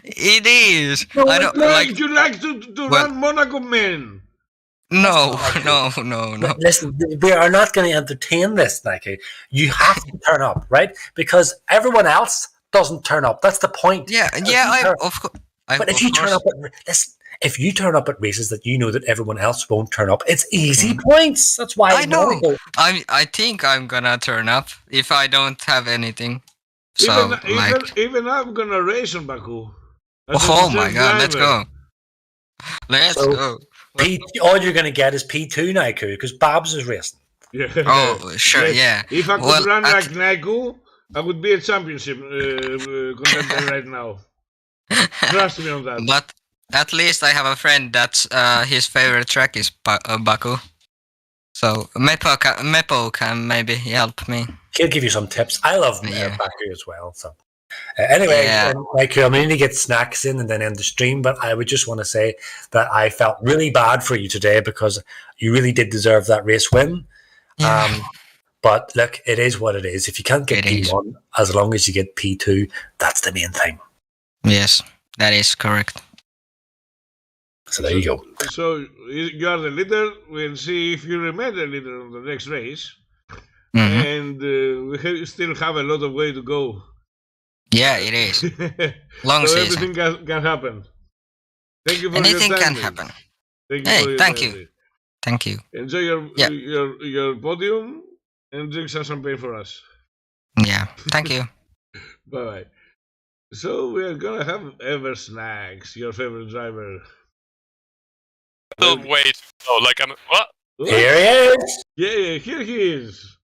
It is. No, I don't like, like. you like to Well- run Monaco men. No, That's no. Listen, we are not going to entertain this, Nike. You have to turn up, right? Because everyone else doesn't turn up. That's the point. Yeah. Of course. But if you turn up if you turn up at races that you know that everyone else won't turn up, it's easy points. That's why I know. Monaco- I think I'm gonna turn up if I don't have anything. So Even I'm gonna race on Baku. Oh my god, let's go. Let's So- go. all you're going to get is P2 Nike because Babs is racing. Yeah. Oh, sure, Yes. yeah. If I could Well, run like Naiku, I would be a championship contender right now. Trust me on that. But at least I have a friend that's his favorite track is Baku. So Mepo can maybe help me. He'll give you some tips. I love Yeah. Baku as well. So anyway, Yeah. Nike, I'm going to get snacks in and then end the stream. But I would just want to say that I felt really bad for you today because you really did deserve that race win. Yeah. But look, it is what it is. If you can't get It is. P1, as long as you get P2, that's the main thing. Yes, that is correct. So there you go. So you are the leader. We'll see if you remain the leader on the next race. Mhm. And we still have a lot of way to go. Yeah, it is. Long so season. everything can happen. Thank you for Anything your time. can happen. Thank you Hey, for your thank time, you. mate. Thank you. Enjoy your podium and drink some champagne for us. Yeah, thank you. Bye bye. So we are gonna have Ever Snacks, your favorite driver. Still wait. Oh, like I'm. What? What? Here he is. Yeah, here he is.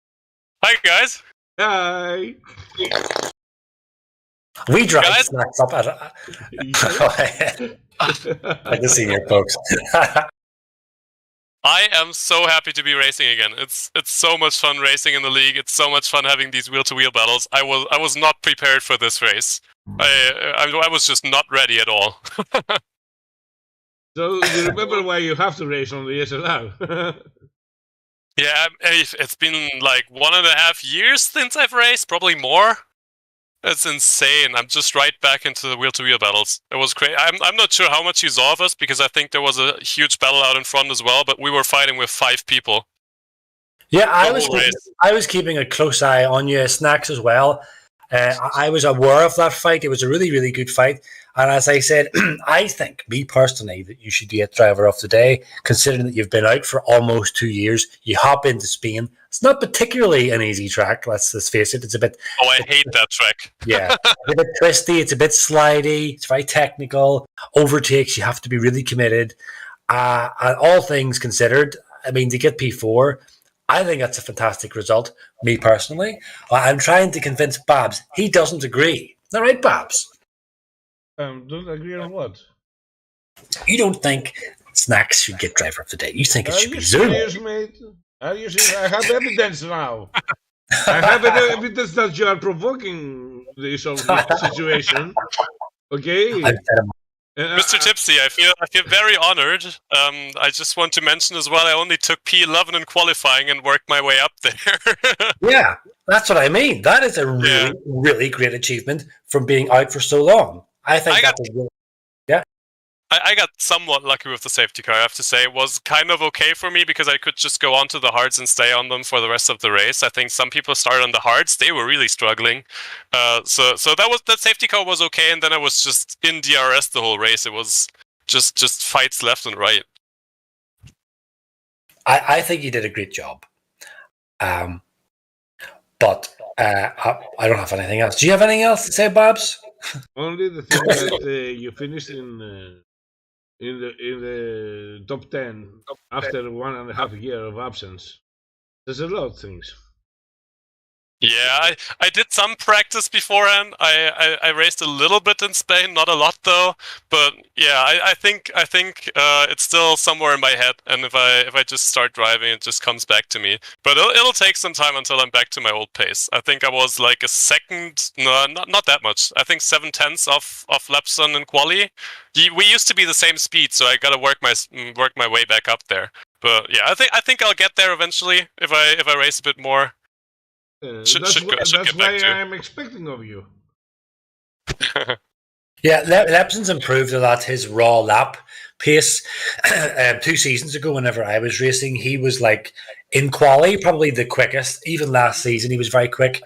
Hi guys. Hi. We drive Guys? snacks up at. I can see your folks. I am so happy to be racing again. It's so much fun racing in the league. It's so much fun having these wheel-to-wheel battles. I was not prepared for this race. I was just not ready at all. So you remember why you have to race on the SLR? Yeah, it's been like 1.5 years since I've raced, probably more. It's insane. I'm just right back into the wheel-to-wheel battles. It was crazy. I'm not sure how much you saw of us because I think there was a huge battle out in front as well, but we were fighting with 5 people. Yeah, I The whole was keeping a close eye on you, Snacks, as well. I was aware of that fight. It was a really, really good fight. And as I said, I think, me personally, that you should be a driver of the day, considering that you've been out for almost 2 years. You hop into Spain. It's not particularly an easy track, let's face it. It's a bit... Oh, I hate that track. Yeah, it's a bit twisty. It's a bit slidey. It's very technical. Overtakes, you have to be really committed. And all things considered, I mean, to get P4... I think that's a fantastic result, me personally. I'm trying to convince Babs. He doesn't agree. All right, Babs? Don't agree on what? You don't think Snacks should get driver of the day. You think it Are should you be Zoom. serious, mate? Are you serious? I have evidence now. I have evidence that you are provoking this whole situation. Okay? Mr. Tipsy, I feel very honored. I just want to mention as well, I only took P11 in qualifying and worked my way up there. Yeah, that's what I mean. That is a really, really great achievement from being out for so long. I think I got that's a really I got somewhat lucky with the safety car, I have to say. It was kind of okay for me because I could just go onto the hards and stay on them for the rest of the race. I think some people started on the hards; they were really struggling. So that safety car was okay, and then I was just in DRS the whole race. It was just fights left and right. I think you did a great job. But I don't have anything else. Do you have anything else to say, Babs? Only the thing that you finished in the top 10 after 1.5 years of absence. There's a lot of things. Yeah, I did some practice beforehand. I raced a little bit in Spain, not a lot though. But yeah, I think it's still somewhere in my head. And if I just start driving, it just comes back to me. But it'll take some time until I'm back to my old pace. I think I was like a second, no, not that much. I think 7/10 off Lepson in quali. We used to be the same speed, so I gotta work my way back up there. But yeah, I think I'll get there eventually if I race a bit more. That's why I'm expecting of you. Yeah, Lepson's improved a lot. His raw lap pace. 2 seasons ago, whenever I was racing, he was like in quali, probably the quickest. Even last season, he was very quick.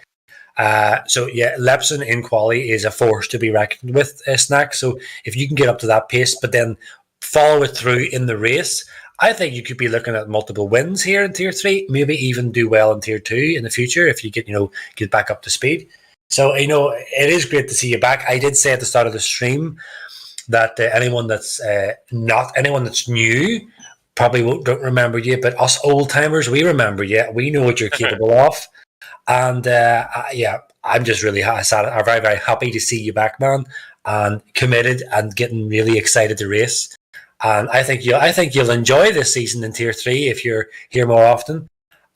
So yeah, Lepson in quali is a force to be reckoned with, Snack. So if you can get up to that pace, but then follow it through in the race, I think you could be looking at multiple wins here in Tier 3, maybe even do well in Tier 2 in the future if you get back up to speed. So, it is great to see you back. I did say at the start of the stream that anyone that's new probably don't remember you, but us old timers, we remember you. We know what you're capable of. And I'm just really very, very happy to see you back, man, and committed and getting really excited to race. And I think you'll enjoy this season in Tier 3 if you're here more often.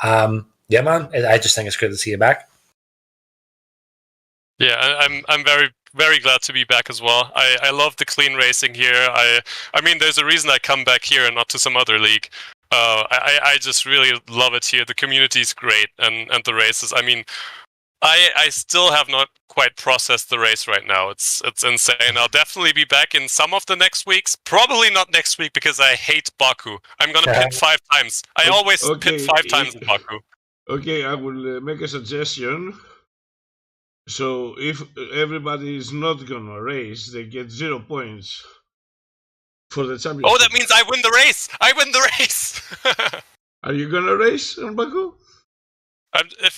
Yeah, man, I just think it's good to see you back. Yeah, I'm very, very glad to be back as well. I love the clean racing here. I mean, there's a reason I come back here and not to some other league. I just really love it here. The community is great, and the races. I mean, I still have not quite processed the race right now. It's insane. I'll definitely be back in some of the next weeks. Probably not next week because I hate Baku. I'm gonna pit 5 times. I always pit 5 times in Baku. Okay, I will make a suggestion. So if everybody is not gonna race, they get 0 points for the championship. Oh, that means I win the race! I win the race! Are you gonna race in Baku?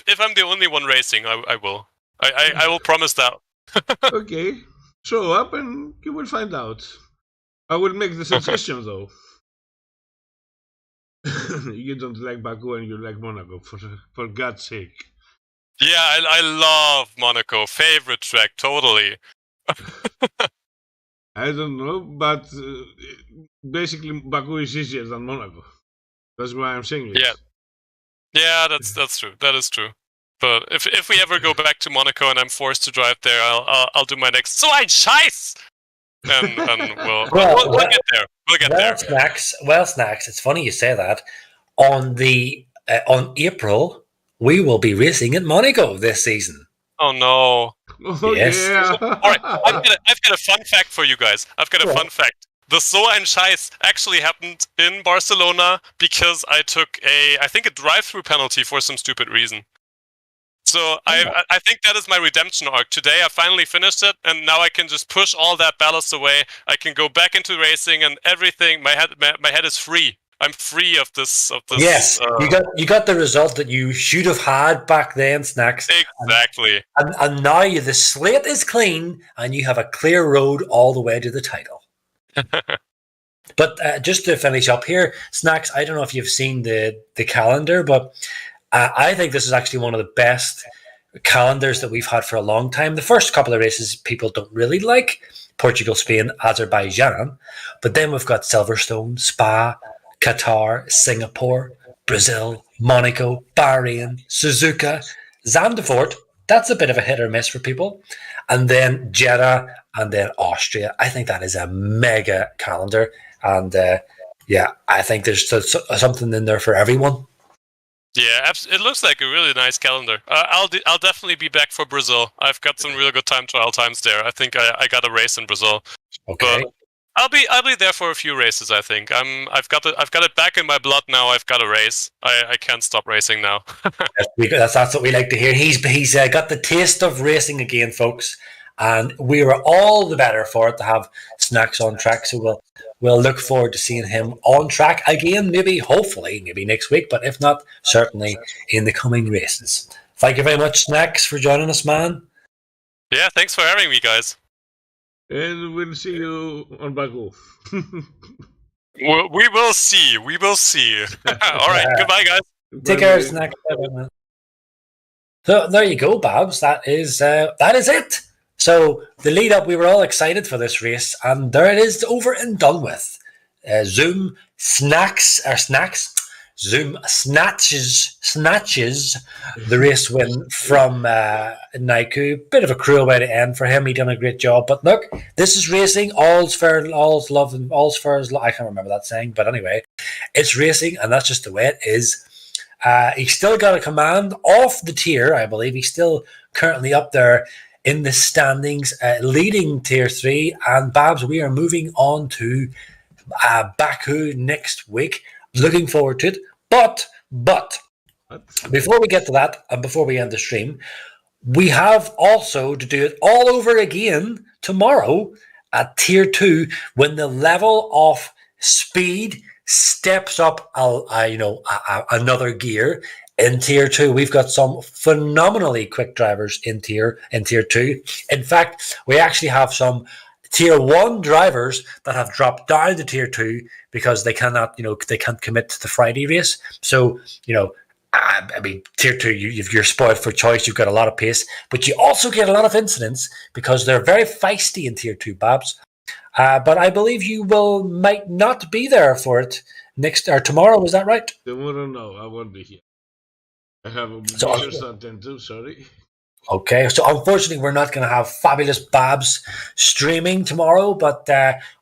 If I'm the only one racing, I will. I will promise that. Okay, show up and you will find out. I will make the suggestion though. You don't like Baku and you like Monaco, for God's sake. Yeah, I love Monaco. Favorite track, totally. I don't know, but basically Baku is easier than Monaco. That's why I'm saying it. Yeah, that's true. That is true. But if we ever go back to Monaco and I'm forced to drive there, I'll do my next So ein Scheiß! And we'll get there. We'll get there. Snacks. It's funny you say that. On April, we will be racing at Monaco this season. Oh no! Oh, yes. Yeah. All right, I've got a fun fact for you guys. Fun fact. The So ein Scheiß actually happened in Barcelona because I took I think a drive-through penalty for some stupid reason. So I think that is my redemption arc. Today I finally finished it, and now I can just push all that ballast away. I can go back into racing and everything. My head is free. I'm free of this. Yes, you got the result that you should have had back then, Snacks. Exactly. And now the slate is clean, and you have a clear road all the way to the title. But just to finish up here, Snacks, I don't know if you've seen the calendar, but I think this is actually one of the best calendars that we've had for a long time. The first couple of races people don't really like, Portugal, Spain, Azerbaijan. But then we've got Silverstone, Spa, Qatar, Singapore, Brazil, Monaco, Bahrain, Suzuka, Zandvoort. That's a bit of a hit or miss for people. And then Jeddah, and then Austria. I think that is a mega calendar. And I think there's something in there for everyone. Yeah, it looks like a really nice calendar. I'll definitely be back for Brazil. I've got some real good time trial times there. I think I got a race in Brazil. Okay. But I'll be there for a few races. I think I've got it back in my blood now. I've got a race. I can't stop racing now. That's what we like to hear. He's got the taste of racing again, folks, and we were all the better for it to have Snacks on track. So we'll look forward to seeing him on track again. Hopefully next week, but if not, certainly in the coming races. Thank you very much, Snacks, for joining us, man. Yeah, thanks for having me, guys. And we'll see you on Baku. We will see. We will see. All right. Goodbye, guys. Take care, Snacks. Man. So there you go, Babs. That is it. So the lead up, we were all excited for this race, and there it is, over and done with. Zoom snatches the race win from Naiku. Bit of a cruel way to end for him. He done a great job. But look, this is racing. All's fair, all's love, and all's fair as love. I can't remember that saying, but anyway, it's racing, and that's just the way it is. He's still got a command off the tier, I believe. He's still currently up there in the standings, leading Tier 3. And Babs, we are moving on to Baku next week. Looking forward to it. But before we get to that, and before we end the stream, we have also to do it all over again tomorrow at Tier 2 when the level of speed steps up another gear. In Tier 2, we've got some phenomenally quick drivers in Tier 2. In fact, we actually have some Tier 1 drivers that have dropped down to Tier 2 because they can't commit to the Friday race. So, Tier 2, you're spoiled for choice. You've got a lot of pace, but you also get a lot of incidents because they're very feisty in Tier 2, Babs. But I believe you might not be there for it next or tomorrow. Is that right? Tomorrow, no, I won't be here. I have obligations to attend to, sorry. Okay, so unfortunately, we're not going to have fabulous Babs streaming tomorrow, but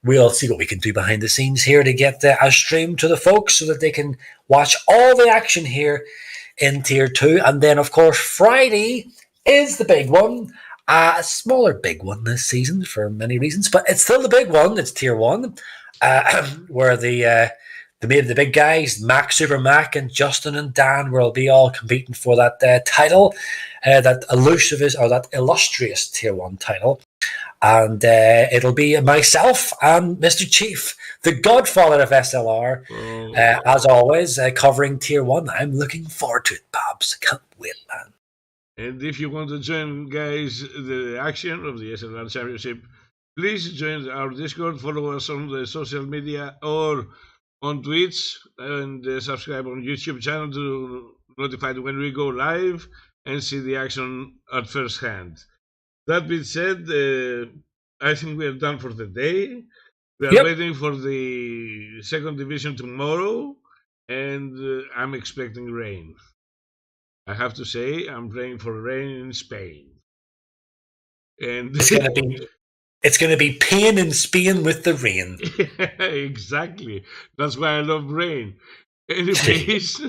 we'll see what we can do behind the scenes here to get a stream to the folks so that they can watch all the action here in Tier 2. And then, of course, Friday is the big one. A smaller big one this season for many reasons, but it's still the big one. It's Tier 1, where the big guys, Mac, Super Mac, and Justin and Dan will be all competing for that title, that illustrious Tier 1 title. And it'll be myself and Mr. Chief, the godfather of SLR, as always, covering Tier 1. I'm looking forward to it, Babs. Can't wait, man. And if you want to join, guys, the action of the SLR Championship, please join our Discord, follow us on the social media or on Twitch, and subscribe on YouTube channel to notified when we go live and see the action at first hand. That being said, I think we are done for the day. We are waiting for the second division tomorrow, and I'm expecting rain. I have to say, I'm praying for rain in Spain. And it's gonna be pain in Spain with the rain. Exactly. That's why I love rain. Anyways,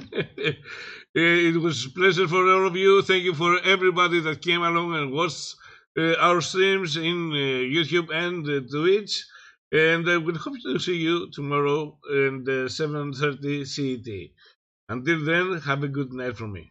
it was a pleasure for all of you. Thank you for everybody that came along and watched our streams in YouTube and Twitch. And we hope to see you tomorrow at 7:30 CET. Until then, have a good night from me.